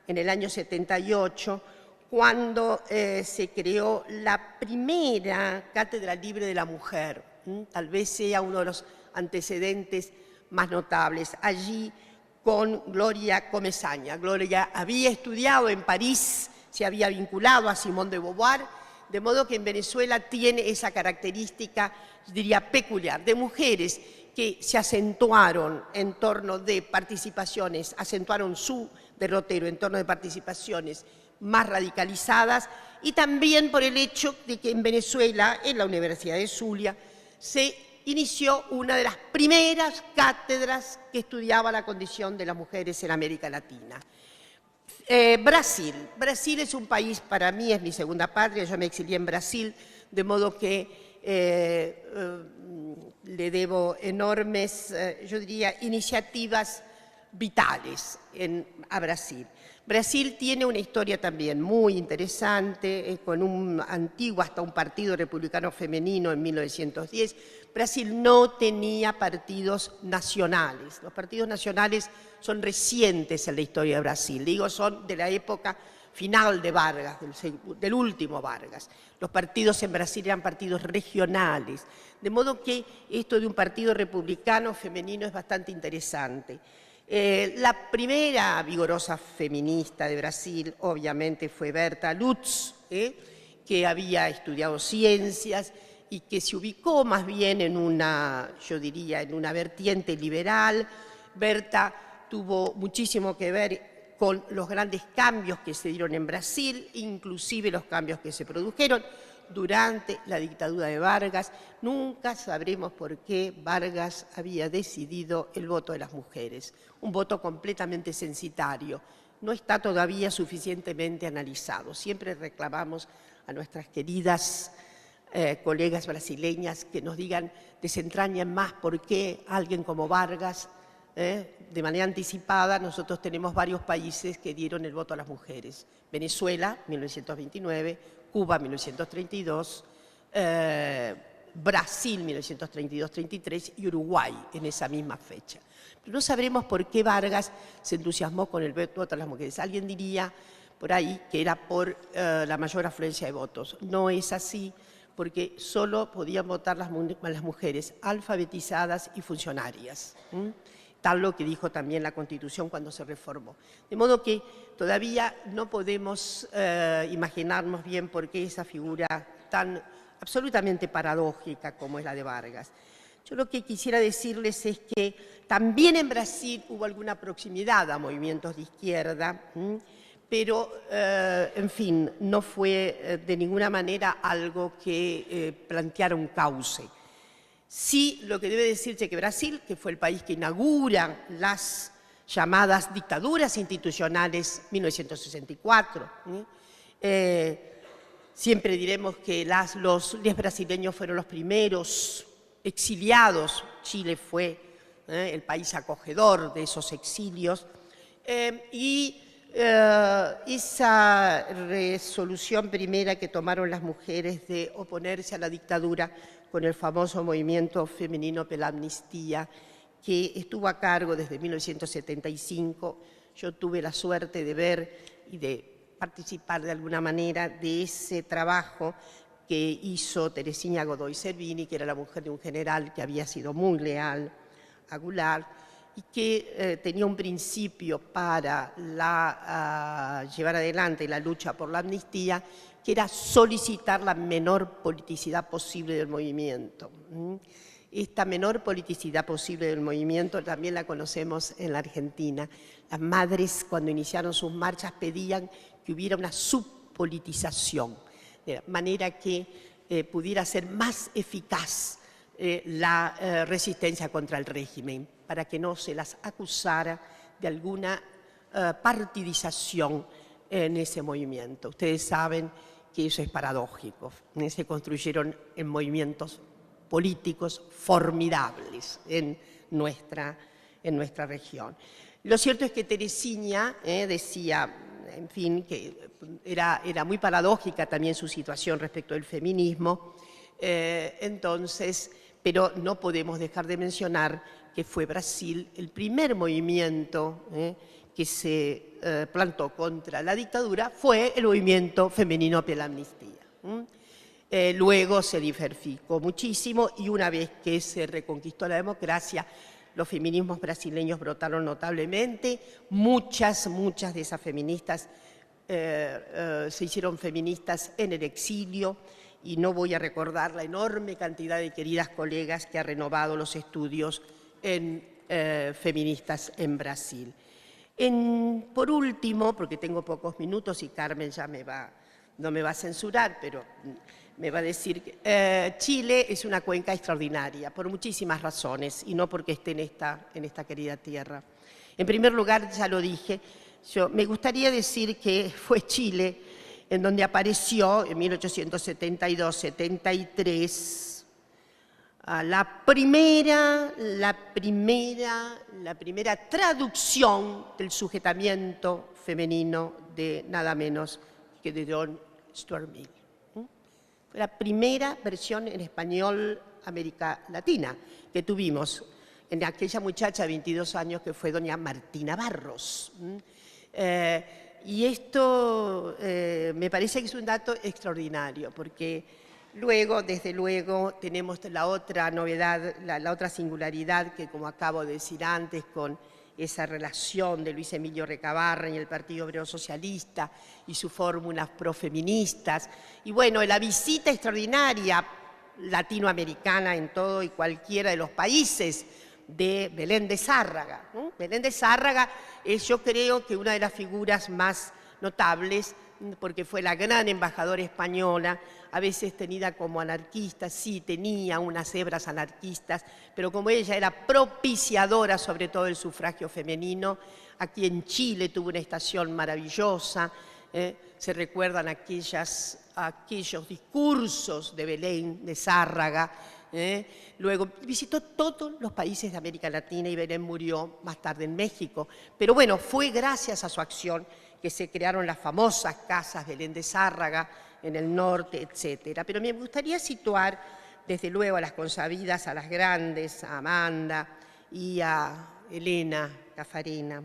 en el año 78 cuando se creó la primera Cátedra Libre de la Mujer. Tal vez sea uno de los antecedentes más notables. Allí con Gloria Comesaña. Gloria había estudiado en París, se había vinculado a Simone de Beauvoir, De modo que en Venezuela tiene esa característica, diría, peculiar, de mujeres que se acentuaron en torno de participaciones, acentuaron su derrotero en torno de participaciones más radicalizadas, y también por el hecho de que en Venezuela, en la Universidad de Zulia, se inició una de las primeras cátedras que estudiaba la condición de las mujeres en América Latina. Brasil es un país, para mí es mi segunda patria, yo me exilié en Brasil, de modo que le debo enormes, yo diría, iniciativas vitales a Brasil. Brasil tiene una historia también muy interesante, con un antiguo, hasta un partido republicano femenino en 1910. Brasil no tenía partidos nacionales. Los partidos nacionales son recientes en la historia de Brasil. Digo, son de la época final de Vargas, del último Vargas. Los partidos en Brasil eran partidos regionales. De modo que esto de un partido republicano femenino es bastante interesante. La primera vigorosa feminista de Brasil, obviamente, fue Berta Lutz, que había estudiado ciencias y que se ubicó más bien en una, yo diría, en una vertiente liberal. Berta tuvo muchísimo que ver con los grandes cambios que se dieron en Brasil, inclusive los cambios que se produjeron durante la dictadura de Vargas. Nunca sabremos por qué Vargas había decidido el voto de las mujeres, un voto completamente censitario. No está todavía suficientemente analizado. Siempre reclamamos a nuestras queridas colegas brasileñas que nos digan, desentrañen más por qué alguien como Vargas, de manera anticipada. Nosotros tenemos varios países que dieron el voto a las mujeres. Venezuela, 1929, Cuba, 1932, Brasil, 1932-33 y Uruguay en esa misma fecha. Pero no sabremos por qué Vargas se entusiasmó con el voto a las mujeres. Alguien diría por ahí que era por la mayor afluencia de votos. No es así, porque solo podían votar las mujeres alfabetizadas y funcionarias. Tal lo que dijo también la Constitución cuando se reformó. De modo que todavía no podemos imaginarnos bien por qué esa figura tan absolutamente paradójica como es la de Vargas. Yo lo que quisiera decirles es que también en Brasil hubo alguna proximidad a movimientos de izquierda, pero, en fin, no fue de ninguna manera algo que planteara un cauce. Sí, lo que debe decirse que Brasil, que fue el país que inaugura las llamadas dictaduras institucionales 1964, siempre diremos que los brasileños fueron los primeros exiliados. Chile fue el país acogedor de esos exilios. Esa resolución primera que tomaron las mujeres de oponerse a la dictadura con el famoso movimiento femenino pela amnistía, que estuvo a cargo desde 1975. Yo tuve la suerte de ver y de participar de alguna manera de ese trabajo que hizo Teresina Godoy Servini, que era la mujer de un general que había sido muy leal a Goulart y que tenía un principio para llevar adelante la lucha por la amnistía, que era solicitar la menor politicidad posible del movimiento. Esta menor politicidad posible del movimiento también la conocemos en la Argentina. Las madres, cuando iniciaron sus marchas, pedían que hubiera una subpolitización, de manera que pudiera ser más eficaz la resistencia contra el régimen, para que no se las acusara de alguna partidización en ese movimiento. Ustedes saben que eso es paradójico. Se construyeron en movimientos políticos formidables en nuestra región. Lo cierto es que Teresina decía, en fin, que era muy paradójica también su situación respecto del feminismo, pero no podemos dejar de mencionar que fue Brasil el primer movimiento que se plantó contra la dictadura, fue el movimiento femenino pela amnistía. Luego se diversificó muchísimo y una vez que se reconquistó la democracia, los feminismos brasileños brotaron notablemente. Muchas de esas feministas se hicieron feministas en el exilio, y no voy a recordar la enorme cantidad de queridas colegas que ha renovado los estudios en feministas en Brasil. Por último, porque tengo pocos minutos y Carmen ya no me va a censurar, pero me va a decir que Chile es una cuenca extraordinaria por muchísimas razones y no porque esté en esta querida tierra. En primer lugar, ya lo dije, me gustaría decir que fue Chile en donde apareció en 1872-73 la primera traducción del sujetamiento femenino de nada menos que de John Stuart Mill. Fue la primera versión en español América Latina que tuvimos en aquella muchacha de 22 años que fue doña Martina Barros. Y esto me parece que es un dato extraordinario, porque luego, desde luego, tenemos la otra novedad, la otra singularidad que, como acabo de decir antes, con esa relación de Luis Emilio Recabarren y el Partido Obrero Socialista y sus fórmulas profeministas, y bueno, la visita extraordinaria latinoamericana en todo y cualquiera de los países de Belén de Zárraga. Belén de Zárraga es, yo creo, que una de las figuras más notables, porque fue la gran embajadora española, a veces tenida como anarquista, sí, tenía unas hebras anarquistas, pero como ella era propiciadora sobre todo del sufragio femenino, aquí en Chile tuvo una estación maravillosa, se recuerdan aquellos discursos de Belén de Zárraga, luego visitó todos los países de América Latina y Belén murió más tarde en México, pero bueno, fue gracias a su acción que se crearon las famosas casas Belén de Zárraga en el norte, etcétera. Pero me gustaría situar, desde luego, a las consabidas, a las grandes, a Amanda y a Elena Cafarena.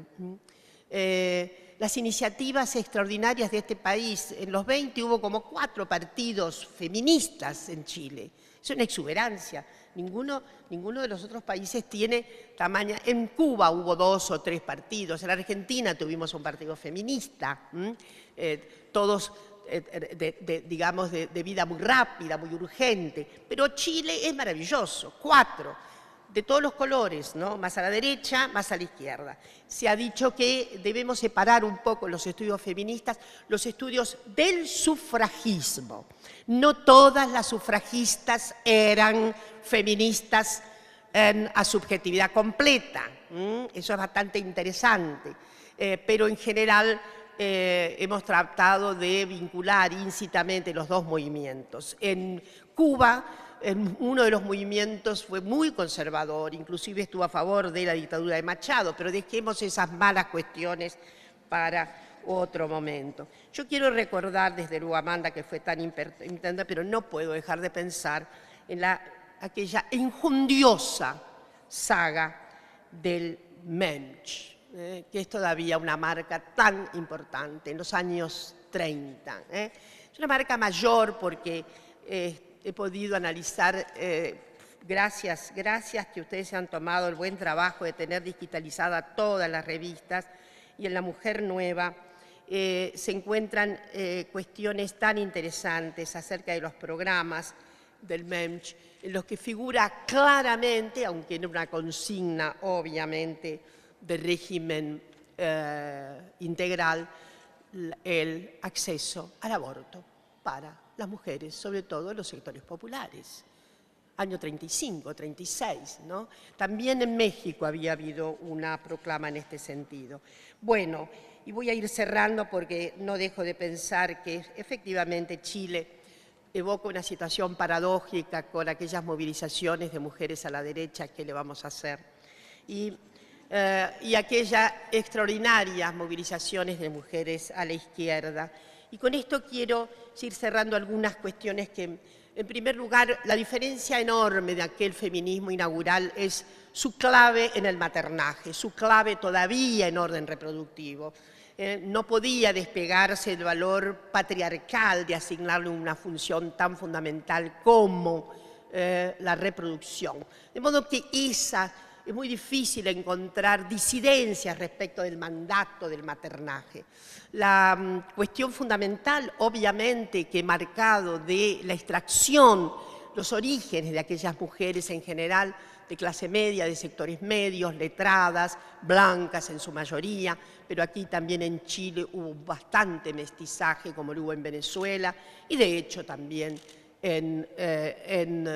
Las iniciativas extraordinarias de este país, en los 20 hubo como 4 partidos feministas en Chile. Es una exuberancia. Ninguno de los otros países tiene tamaño. En Cuba hubo 2 o 3 partidos, en Argentina tuvimos un partido feminista, todos digamos de vida muy rápida, muy urgente, pero Chile es maravilloso, 4, de todos los colores, ¿no? Más a la derecha, más a la izquierda. Se ha dicho que debemos separar un poco los estudios feministas, los estudios del sufragismo. No todas las sufragistas eran feministas a subjetividad completa, eso es bastante interesante, pero en general hemos tratado de vincular íncitamente los dos movimientos. En Cuba, uno de los movimientos fue muy conservador, inclusive estuvo a favor de la dictadura de Machado, pero dejemos esas malas cuestiones para otro momento. Yo quiero recordar, desde luego, Amanda, que fue tan importante, pero no puedo dejar de pensar en aquella enjundiosa saga del Mensch, que es todavía una marca tan importante en los años 30. Es una marca mayor porque he podido analizar, gracias que ustedes se han tomado el buen trabajo de tener digitalizadas todas las revistas, y en La Mujer Nueva se encuentran cuestiones tan interesantes acerca de los programas del Mensch, en los que figura claramente, aunque en una consigna obviamente de régimen integral, el acceso al aborto para las mujeres, sobre todo en los sectores populares. Año 35, 36, ¿no? También en México había habido una proclama en este sentido. Bueno, y voy a ir cerrando porque no dejo de pensar que efectivamente Chile evoca una situación paradójica con aquellas movilizaciones de mujeres a la derecha, ¿qué le vamos a hacer? Y aquellas extraordinarias movilizaciones de mujeres a la izquierda. Y con esto quiero ir cerrando algunas cuestiones que, en primer lugar, la diferencia enorme de aquel feminismo inaugural es su clave en el maternaje, su clave todavía en orden reproductivo. No podía despegarse del valor patriarcal de asignarle una función tan fundamental como la reproducción. De modo que es muy difícil encontrar disidencias respecto del mandato del maternaje. La cuestión fundamental, obviamente, que he marcado de la extracción, los orígenes de aquellas mujeres en general, de clase media, de sectores medios, letradas, blancas en su mayoría, pero aquí también en Chile hubo bastante mestizaje, como lo hubo en Venezuela, y de hecho también en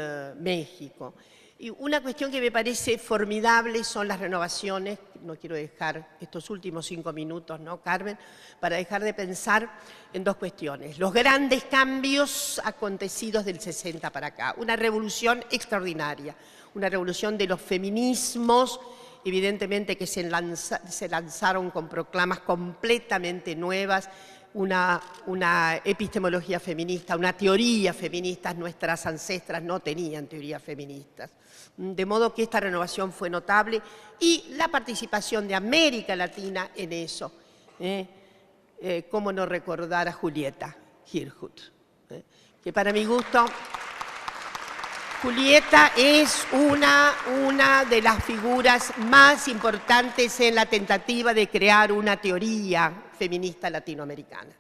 México. Y una cuestión que me parece formidable son las renovaciones. No quiero dejar estos últimos 5 minutos, ¿no, Carmen?, para dejar de pensar en 2 cuestiones. Los grandes cambios acontecidos del 60 para acá. Una revolución extraordinaria, una revolución de los feminismos, evidentemente que se lanzaron con proclamas completamente nuevas, una epistemología feminista, una teoría feminista. Nuestras ancestras no tenían teorías feministas. De modo que esta renovación fue notable y la participación de América Latina en eso. ¿Cómo no recordar a Julieta Hirhut? Que para mi gusto, Julieta es una de las figuras más importantes en la tentativa de crear una teoría feminista latinoamericana.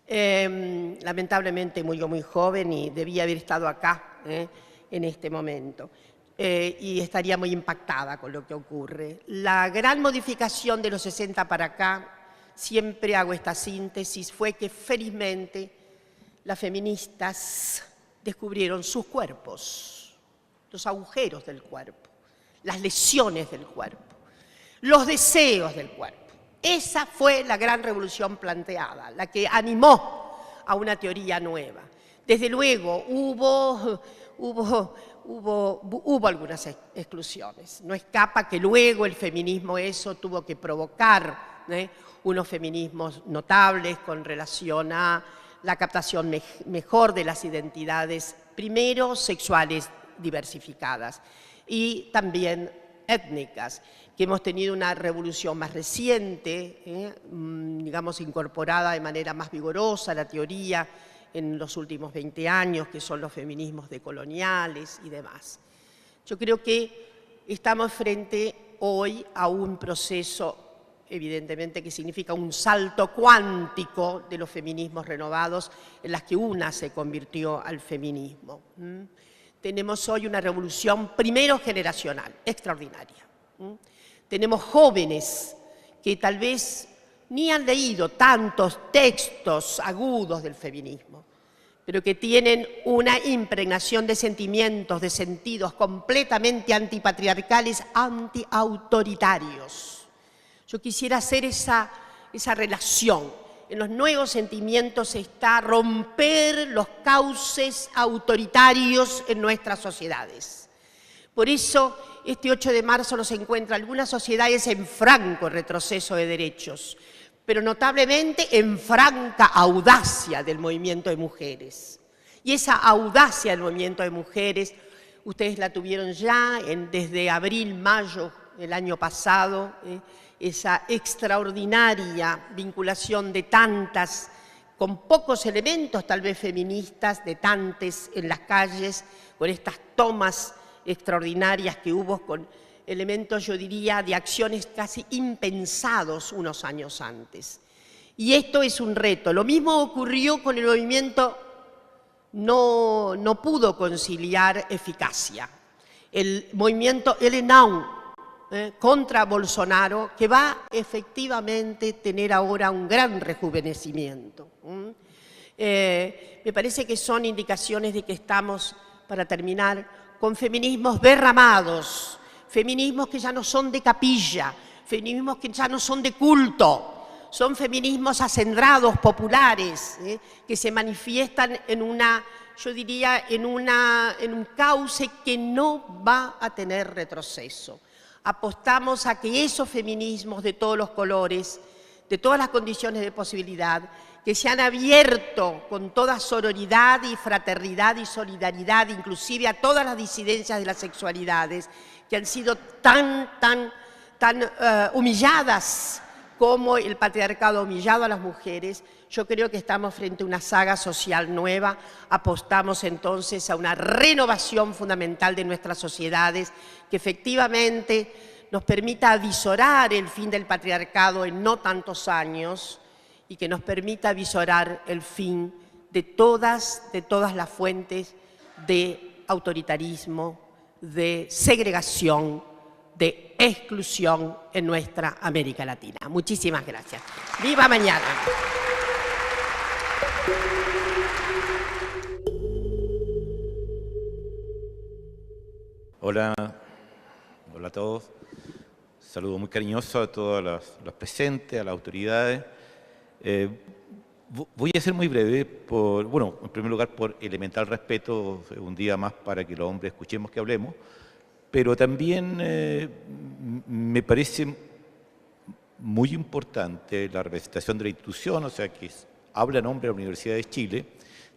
Lamentablemente murió muy joven y debía haber estado acá en este momento. Y estaría muy impactada con lo que ocurre. La gran modificación de los 60 para acá, siempre hago esta síntesis, fue que felizmente las feministas descubrieron sus cuerpos, los agujeros del cuerpo, las lesiones del cuerpo, los deseos del cuerpo. Esa fue la gran revolución planteada, la que animó a una teoría nueva. Desde luego hubo algunas exclusiones. No escapa que luego el feminismo eso tuvo que provocar unos feminismos notables con relación a la captación mejor de las identidades, primero sexuales diversificadas y también étnicas, que hemos tenido una revolución más reciente, digamos incorporada de manera más vigorosa a la teoría en los últimos 20 años, que son los feminismos decoloniales y demás. Yo creo que estamos frente hoy a un proceso, evidentemente, que significa un salto cuántico de los feminismos renovados, en las que una se convirtió al feminismo. Tenemos hoy una revolución primero generacional, extraordinaria. Tenemos jóvenes que tal vez ni han leído tantos textos agudos del feminismo, pero que tienen una impregnación de sentimientos, de sentidos completamente antipatriarcales, antiautoritarios. Yo quisiera hacer esa relación. En los nuevos sentimientos está romper los cauces autoritarios en nuestras sociedades. Por eso, este 8 de marzo nos encuentra algunas sociedades en franco retroceso de derechos, pero notablemente en franca audacia del movimiento de mujeres. Y esa audacia del movimiento de mujeres, ustedes la tuvieron ya desde abril, mayo del año pasado, esa extraordinaria vinculación de tantas, con pocos elementos tal vez feministas, de tantes en las calles, con estas tomas extraordinarias que hubo con elementos, yo diría, de acciones casi impensados unos años antes. Y esto es un reto. Lo mismo ocurrió con el movimiento, no pudo conciliar eficacia. El movimiento El-Now contra Bolsonaro, que va efectivamente a tener ahora un gran rejuvenecimiento. Me parece que son indicaciones de que estamos, para terminar, con feminismos derramados, feminismos que ya no son de capilla, feminismos que ya no son de culto, son feminismos acendrados, populares, que se manifiestan en yo diría, en un cauce que no va a tener retroceso. Apostamos a que esos feminismos de todos los colores, de todas las condiciones de posibilidad, que se han abierto con toda sororidad y fraternidad y solidaridad, inclusive a todas las disidencias de las sexualidades, que han sido tan humilladas como el patriarcado ha humillado a las mujeres. Yo creo que estamos frente a una saga social nueva, apostamos entonces a una renovación fundamental de nuestras sociedades que efectivamente nos permita avisorar el fin del patriarcado en no tantos años y que nos permita avisorar el fin de todas las fuentes de autoritarismo, de segregación, de exclusión en nuestra América Latina. Muchísimas gracias. ¡Viva mañana! Hola, hola a todos. Saludo muy cariñoso a todos los presentes, a las autoridades. Voy a ser muy breve, en primer lugar por elemental respeto, un día más para que los hombres escuchemos que hablemos, pero también me parece muy importante la representación de la institución, o sea, que habla en nombre de la Universidad de Chile.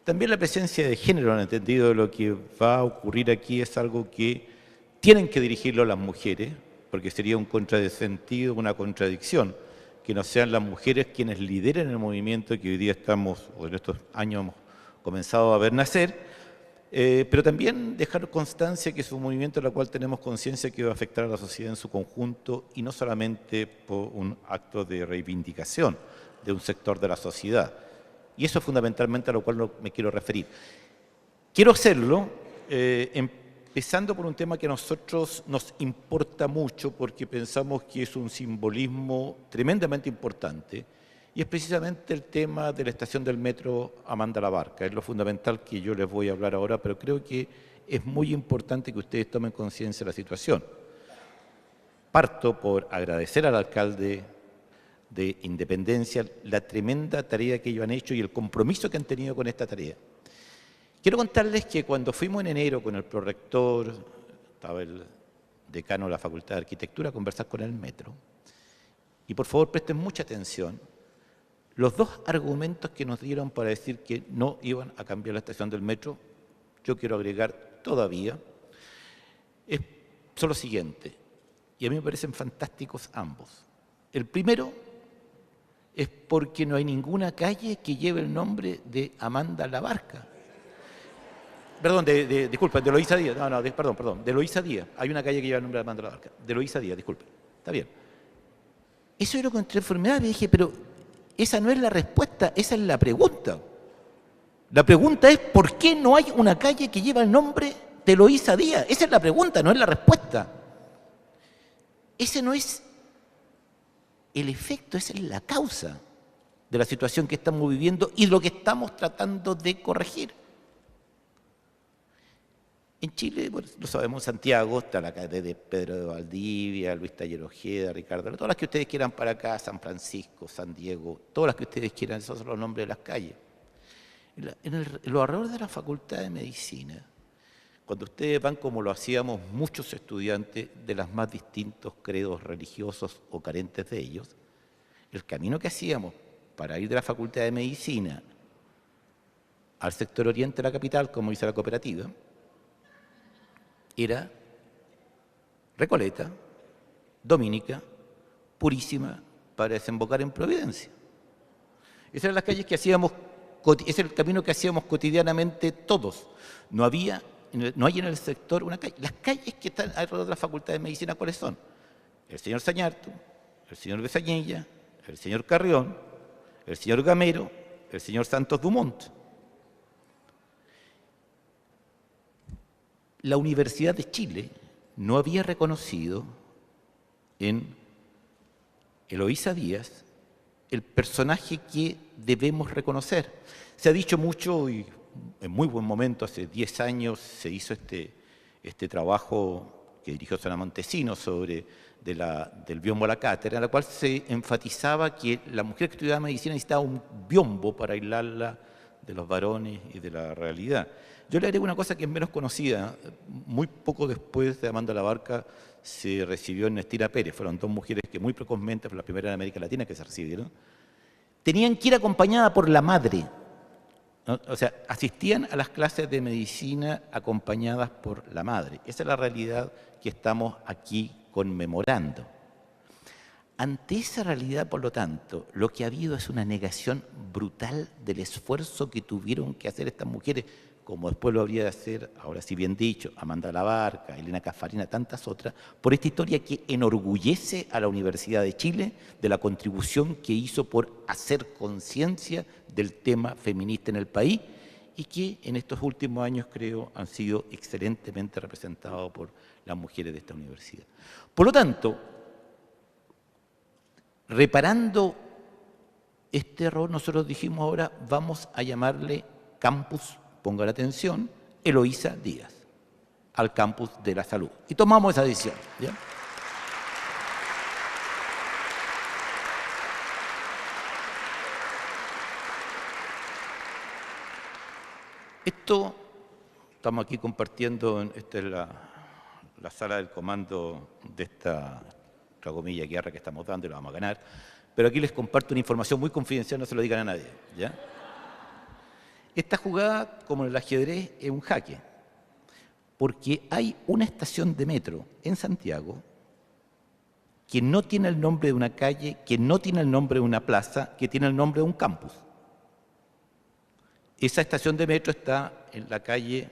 También la presencia de género, en el entendido de lo que va a ocurrir aquí, es algo que tienen que dirigirlo las mujeres, porque sería un contrasentido, una contradicción, que no sean las mujeres quienes lideren el movimiento que hoy día estamos, o en estos años hemos comenzado a ver nacer, pero también dejar constancia que es un movimiento en el cual tenemos conciencia que va a afectar a la sociedad en su conjunto y no solamente por un acto de reivindicación de un sector de la sociedad. Y eso es fundamentalmente a lo cual me quiero referir. Quiero hacerlo empezando por un tema que a nosotros nos importa mucho porque pensamos que es un simbolismo tremendamente importante y es precisamente el tema de la estación del metro Amanda La Barca. Es lo fundamental que yo les voy a hablar ahora, pero creo que es muy importante que ustedes tomen conciencia de la situación. Parto por agradecer al alcalde de Independencia la tremenda tarea que ellos han hecho y el compromiso que han tenido con esta tarea. Quiero contarles que cuando fuimos en enero con el prorector, estaba el decano de la Facultad de Arquitectura, a conversar con el metro, y por favor presten mucha atención, los dos argumentos que nos dieron para decir que no iban a cambiar la estación del metro, yo quiero agregar todavía, son los siguientes, y a mí me parecen fantásticos ambos. El primero es porque no hay ninguna calle que lleve el nombre de Amanda La Barca. Perdón, disculpa, de Eloísa Díaz. Perdón, de Eloísa Díaz. Hay una calle que lleva el nombre de Amanda La Barca. De Eloísa Díaz, disculpe. Está bien. Eso era contra enfermedad. Y dije, pero esa no es la respuesta, esa es la pregunta. La pregunta es, ¿por qué no hay una calle que lleva el nombre de Eloísa Díaz? Esa es la pregunta, no es la respuesta. Ese no es el efecto, esa es la causa de la situación que estamos viviendo y de lo que estamos tratando de corregir. En Chile, bueno, lo sabemos, Santiago, está la calle de Pedro de Valdivia, Luis Taller Ojeda, Ricardo, todas las que ustedes quieran para acá, San Francisco, San Diego, todas las que ustedes quieran, esos son los nombres de las calles. En los alrededores de la Facultad de Medicina, cuando ustedes van como lo hacíamos muchos estudiantes de los más distintos credos religiosos o carentes de ellos, el camino que hacíamos para ir de la Facultad de Medicina al sector oriente de la capital, como dice la cooperativa, era Recoleta, Dominica, Purísima, para desembocar en Providencia. Esas eran las calles que hacíamos, ese es el camino que hacíamos cotidianamente todos. No hay en el sector una calle. Las calles que están alrededor de la Facultad de Medicina, ¿cuáles son? El señor Sañartu, el señor Besañella, el señor Carrión, el señor Gamero, el señor Santos Dumont. La Universidad de Chile no había reconocido en Eloísa Díaz el personaje que debemos reconocer. Se ha dicho mucho y en muy buen momento, hace 10 años, se hizo este trabajo que dirigió Sana Montesino del biombo a la cátedra, en la cual se enfatizaba que la mujer que estudiaba medicina necesitaba un biombo para aislarla de los varones y de la realidad. Yo le haré una cosa que es menos conocida. Muy poco después de Amanda La Barca se recibió Ernestina Pérez. Fueron dos mujeres que muy precozmente, fue la primera en América Latina que se recibieron. Tenían que ir acompañadas por la madre, ¿no? O sea, asistían a las clases de medicina acompañadas por la madre. Esa es la realidad que estamos aquí conmemorando. ante esa realidad, por lo tanto, lo que ha habido es una negación brutal del esfuerzo que tuvieron que hacer estas mujeres, como después lo habría de hacer, ahora sí bien dicho, Amanda Labarca, Elena Cafarina, tantas otras, por esta historia que enorgullece a la Universidad de Chile de la contribución que hizo por hacer conciencia del tema feminista en el país y que en estos últimos años, creo, han sido excelentemente representados por las mujeres de esta universidad. Por lo tanto, reparando este error, nosotros dijimos ahora vamos a llamarle campus, ponga la atención, Eloísa Díaz, al campus de la salud. Y tomamos esa decisión, ¿ya? Esto, estamos aquí compartiendo, esta es la sala del comando de esta, entre comillas, guerra que estamos dando y la vamos a ganar, pero aquí les comparto una información muy confidencial, no se lo digan a nadie, ¿ya? Esta jugada, como en el ajedrez, es un jaque, porque hay una estación de metro en Santiago que no tiene el nombre de una calle, que no tiene el nombre de una plaza, que tiene el nombre de un campus. Esa estación de metro está en la calle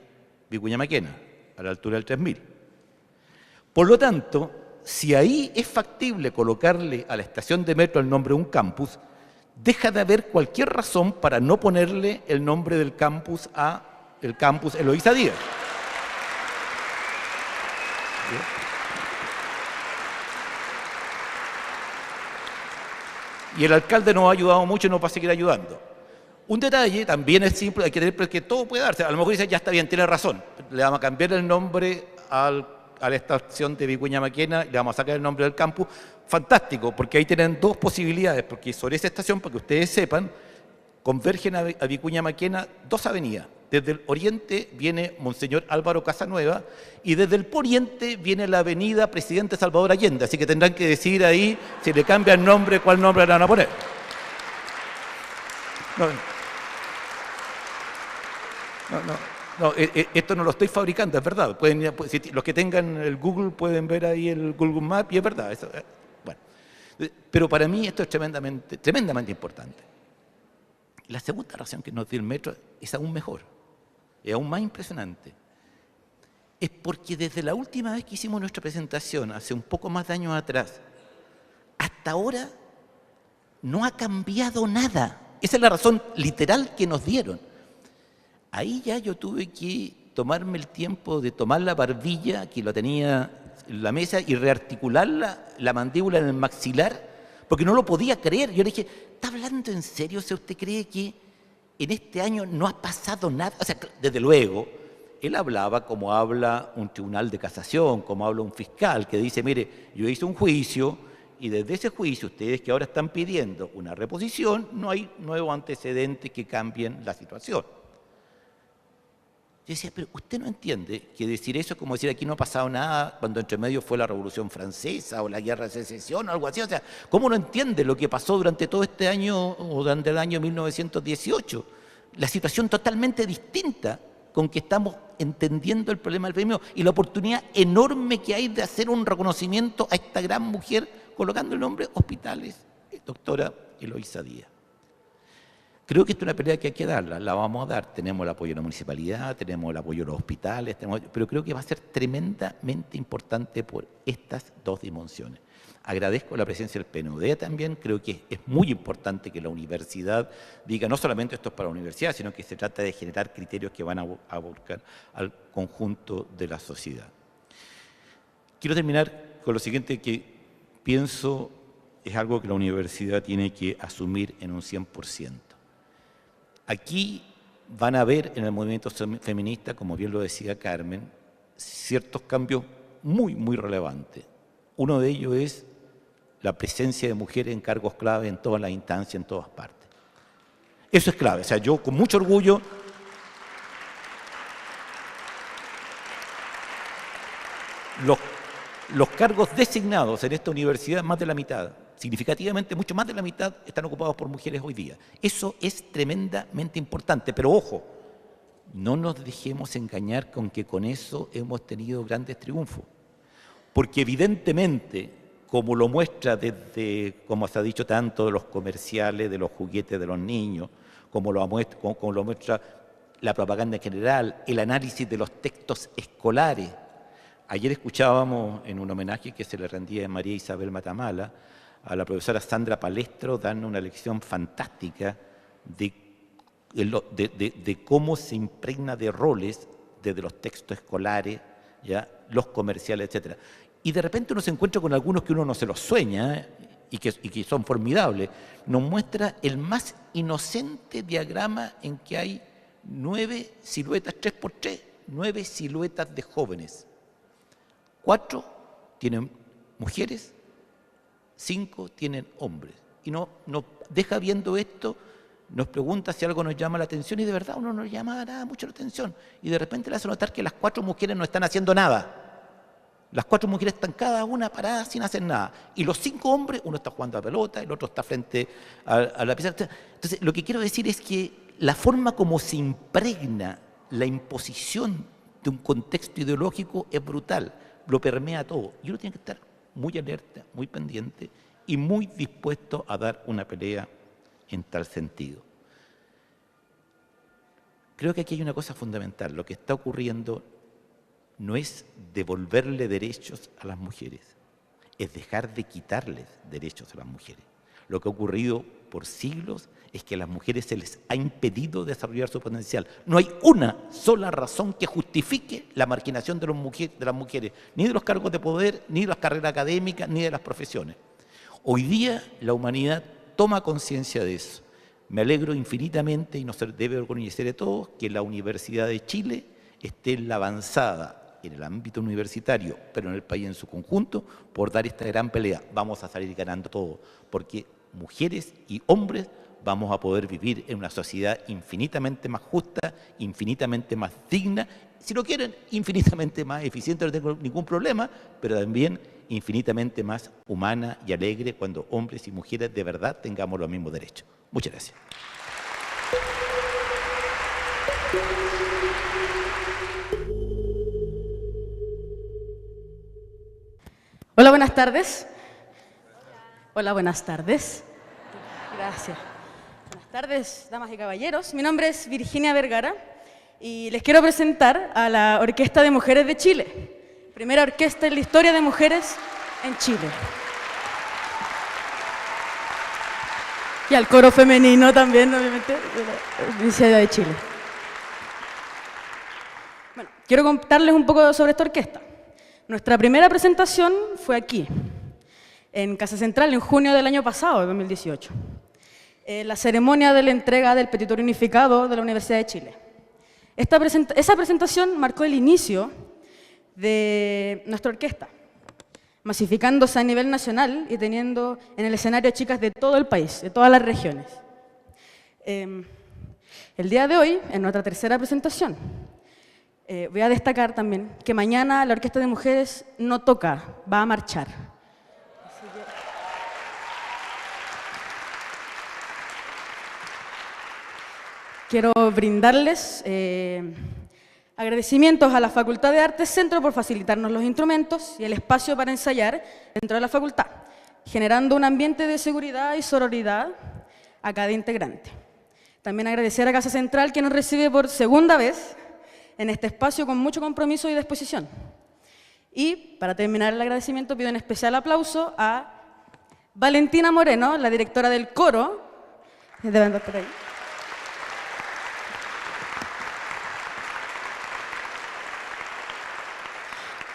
Vicuña Maquena, a la altura del 3000. Por lo tanto, si ahí es factible colocarle a la estación de metro el nombre de un campus, deja de haber cualquier razón para no ponerle el nombre del campus a el campus Eloísa Díaz. Y el alcalde nos ha ayudado mucho y nos va a seguir ayudando. Un detalle también es simple, hay que tener que todo puede darse. A lo mejor dice, ya está bien, tiene razón. Le vamos a cambiar el nombre a la estación de Vicuña Maquena, le vamos a sacar el nombre del campus. Fantástico, porque ahí tienen dos posibilidades, porque sobre esa estación, para que ustedes sepan, convergen a Vicuña Maquena dos avenidas. Desde el oriente viene Monseñor Álvaro Casanueva y desde el poniente viene la avenida Presidente Salvador Allende. Así que tendrán que decidir ahí, si le cambian nombre, cuál nombre le van a poner. No, esto no lo estoy fabricando, es verdad. Los que tengan el Google pueden ver ahí el Google Maps y es verdad. Eso, bueno. Pero para mí esto es tremendamente importante. La segunda razón que nos dio el metro es aún mejor, es aún más impresionante. Es porque desde la última vez que hicimos nuestra presentación, hace un poco más de años atrás, hasta ahora no ha cambiado nada. Esa es la razón literal que nos dieron. Ahí ya yo tuve que tomarme el tiempo de tomar la barbilla que lo tenía en la mesa y rearticular la mandíbula en el maxilar, porque no lo podía creer. Yo le dije, ¿está hablando en serio? O sea, ¿usted cree que en este año no ha pasado nada? O sea, desde luego, él hablaba como habla un tribunal de casación, como habla un fiscal, que dice, mire, yo hice un juicio y desde ese juicio, ustedes que ahora están pidiendo una reposición, no hay nuevos antecedentes que cambien la situación. Yo decía, pero usted no entiende que decir eso es como decir aquí no ha pasado nada cuando entre medio fue la Revolución Francesa o la Guerra de Secesión o algo así. O sea, ¿cómo no entiende lo que pasó durante todo este año o durante el año 1918? La situación totalmente distinta con que estamos entendiendo el problema del feminismo y la oportunidad enorme que hay de hacer un reconocimiento a esta gran mujer colocando el nombre Hospitales, doctora Eloísa Díaz. Creo que esta es una pelea que hay que darla, la vamos a dar. Tenemos el apoyo de la municipalidad, tenemos el apoyo de los hospitales, pero creo que va a ser tremendamente importante por estas dos dimensiones. Agradezco la presencia del PNUD también, creo que es muy importante que la universidad diga no solamente esto es para la universidad, sino que se trata de generar criterios que van a buscar al conjunto de la sociedad. Quiero terminar con lo siguiente que pienso es algo que la universidad tiene que asumir en un 100%. Aquí van a ver en el movimiento feminista, como bien lo decía Carmen, ciertos cambios muy, muy relevantes. Uno de ellos es la presencia de mujeres en cargos clave en todas las instancias, en todas partes. Eso es clave. O sea, yo con mucho orgullo los cargos designados en esta universidad, más de la mitad, significativamente mucho más de la mitad, están ocupados por mujeres hoy día. Eso es tremendamente importante, pero ojo, no nos dejemos engañar con que con eso hemos tenido grandes triunfos, porque evidentemente como lo muestra desde, como se ha dicho tanto, de los comerciales, de los juguetes de los niños, como lo muestra la propaganda en general, el análisis de los textos escolares. Ayer escuchábamos en un homenaje que se le rendía a María Isabel Matamala a la profesora Sandra Palestro dando una lección fantástica de cómo se impregna de roles desde los textos escolares, ¿ya? Los comerciales, etc. Y de repente uno se encuentra con algunos que uno no se los sueña, y que son formidables. Nos muestra el más inocente diagrama en que hay 9 siluetas 3x3, 9 siluetas de jóvenes. 4 tienen mujeres, 5 tienen hombres. Y nos deja viendo esto, nos pregunta si algo nos llama la atención, y de verdad uno no nos llama nada mucho la atención. Y de repente le hace notar que las 4 mujeres no están haciendo nada. Las 4 mujeres están cada una parada sin hacer nada. Y los 5 hombres, uno está jugando a pelota, el otro está frente a la pizarra. Entonces, lo que quiero decir es que la forma como se impregna la imposición de un contexto ideológico es brutal. Lo permea todo. Y uno tiene que estar muy alerta, muy pendiente y muy dispuesto a dar una pelea en tal sentido. Creo que aquí hay una cosa fundamental. Lo que está ocurriendo no es devolverle derechos a las mujeres, es dejar de quitarles derechos a las mujeres. Lo que ha ocurrido por siglos es que a las mujeres se les ha impedido desarrollar su potencial. No hay una sola razón que justifique la marginación de las mujeres, ni de los cargos de poder, ni de las carreras académicas, ni de las profesiones. Hoy día la humanidad toma conciencia de eso. Me alegro infinitamente, y nos debe orgullecer de todos, que la Universidad de Chile esté en la avanzada en el ámbito universitario, pero en el país en su conjunto, por dar esta gran pelea. Vamos a salir ganando todo, porque mujeres y hombres vamos a poder vivir en una sociedad infinitamente más justa, infinitamente más digna, si lo quieren, infinitamente más eficiente, no tengo ningún problema, pero también infinitamente más humana y alegre cuando hombres y mujeres de verdad tengamos los mismos derechos. Muchas gracias. Hola, buenas tardes. Hola, buenas tardes. Gracias. Buenas tardes, damas y caballeros. Mi nombre es Virginia Vergara y les quiero presentar a la Orquesta de Mujeres de Chile, primera orquesta en la historia de mujeres en Chile. Y al coro femenino también, obviamente, de la Universidad de Chile. Bueno, quiero contarles un poco sobre esta orquesta. Nuestra primera presentación fue aquí, en Casa Central, en junio del año pasado, de 2018. La ceremonia de la entrega del petitorio unificado de la Universidad de Chile. Esa presentación marcó el inicio de nuestra orquesta, masificándose a nivel nacional y teniendo en el escenario chicas de todo el país, de todas las regiones. El día de hoy, en nuestra tercera presentación, voy a destacar también que mañana la Orquesta de Mujeres no toca, va a marchar. Quiero brindarles agradecimientos a la Facultad de Artes Centro por facilitarnos los instrumentos y el espacio para ensayar dentro de la facultad, generando un ambiente de seguridad y sororidad a cada integrante. También agradecer a Casa Central, que nos recibe por segunda vez en este espacio con mucho compromiso y disposición. Y para terminar el agradecimiento pido un especial aplauso a Valentina Moreno, la directora del coro. Deben andar por ahí.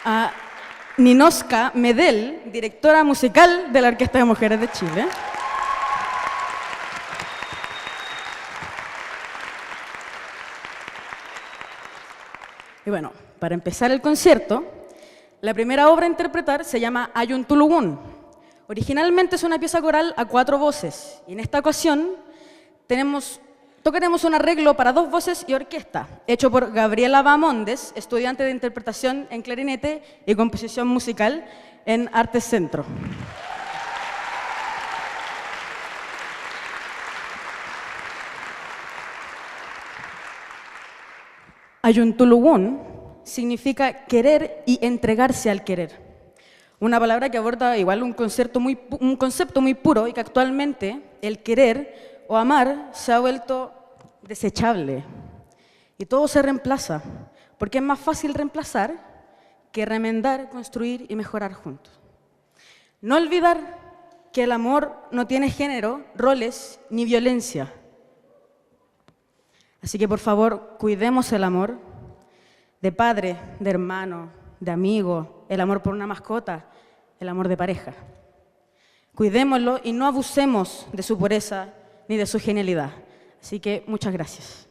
A Ninoska Medel, directora musical de la Orquesta de Mujeres de Chile. Y bueno, para empezar el concierto, la primera obra a interpretar se llama Ayun Tulugun. Originalmente es una pieza coral a 4 voces, y en esta ocasión tocaremos un arreglo para 2 voces y orquesta, hecho por Gabriela Bamondes, estudiante de interpretación en clarinete y composición musical en Artes Centro. Ayun Tulugun significa querer y entregarse al querer. Una palabra que aborda igual un concepto muy puro y que actualmente el querer o amar se ha vuelto desechable y todo se reemplaza, porque es más fácil reemplazar que remendar, construir y mejorar juntos. No olvidar que el amor no tiene género, roles ni violencia. Así que por favor, cuidemos el amor de padre, de hermano, de amigo, el amor por una mascota, el amor de pareja. Cuidémoslo y no abusemos de su pureza ni de su genialidad. Así que muchas gracias.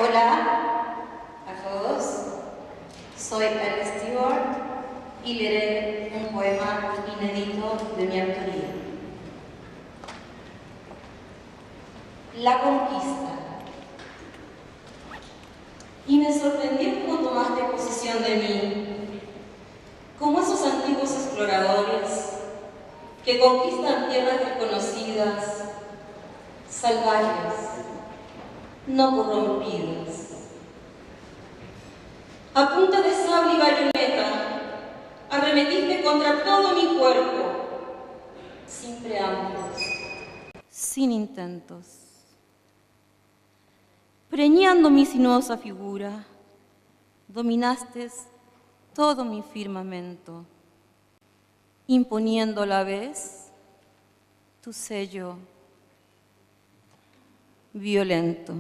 Hola a todos, soy Alice Stewart y leeré un poema inédito de mi autoría. La conquista. Y me sorprendió cómo tomaste posesión de mí, como esos antiguos exploradores que conquistan tierras desconocidas, salvajes, no corrompidas. A punta de sable y bayoneta, arremetiste contra todo mi cuerpo, sin preámbulos, sin intentos. Preñando mi sinuosa figura, dominaste todo mi firmamento, imponiendo a la vez tu sello violento.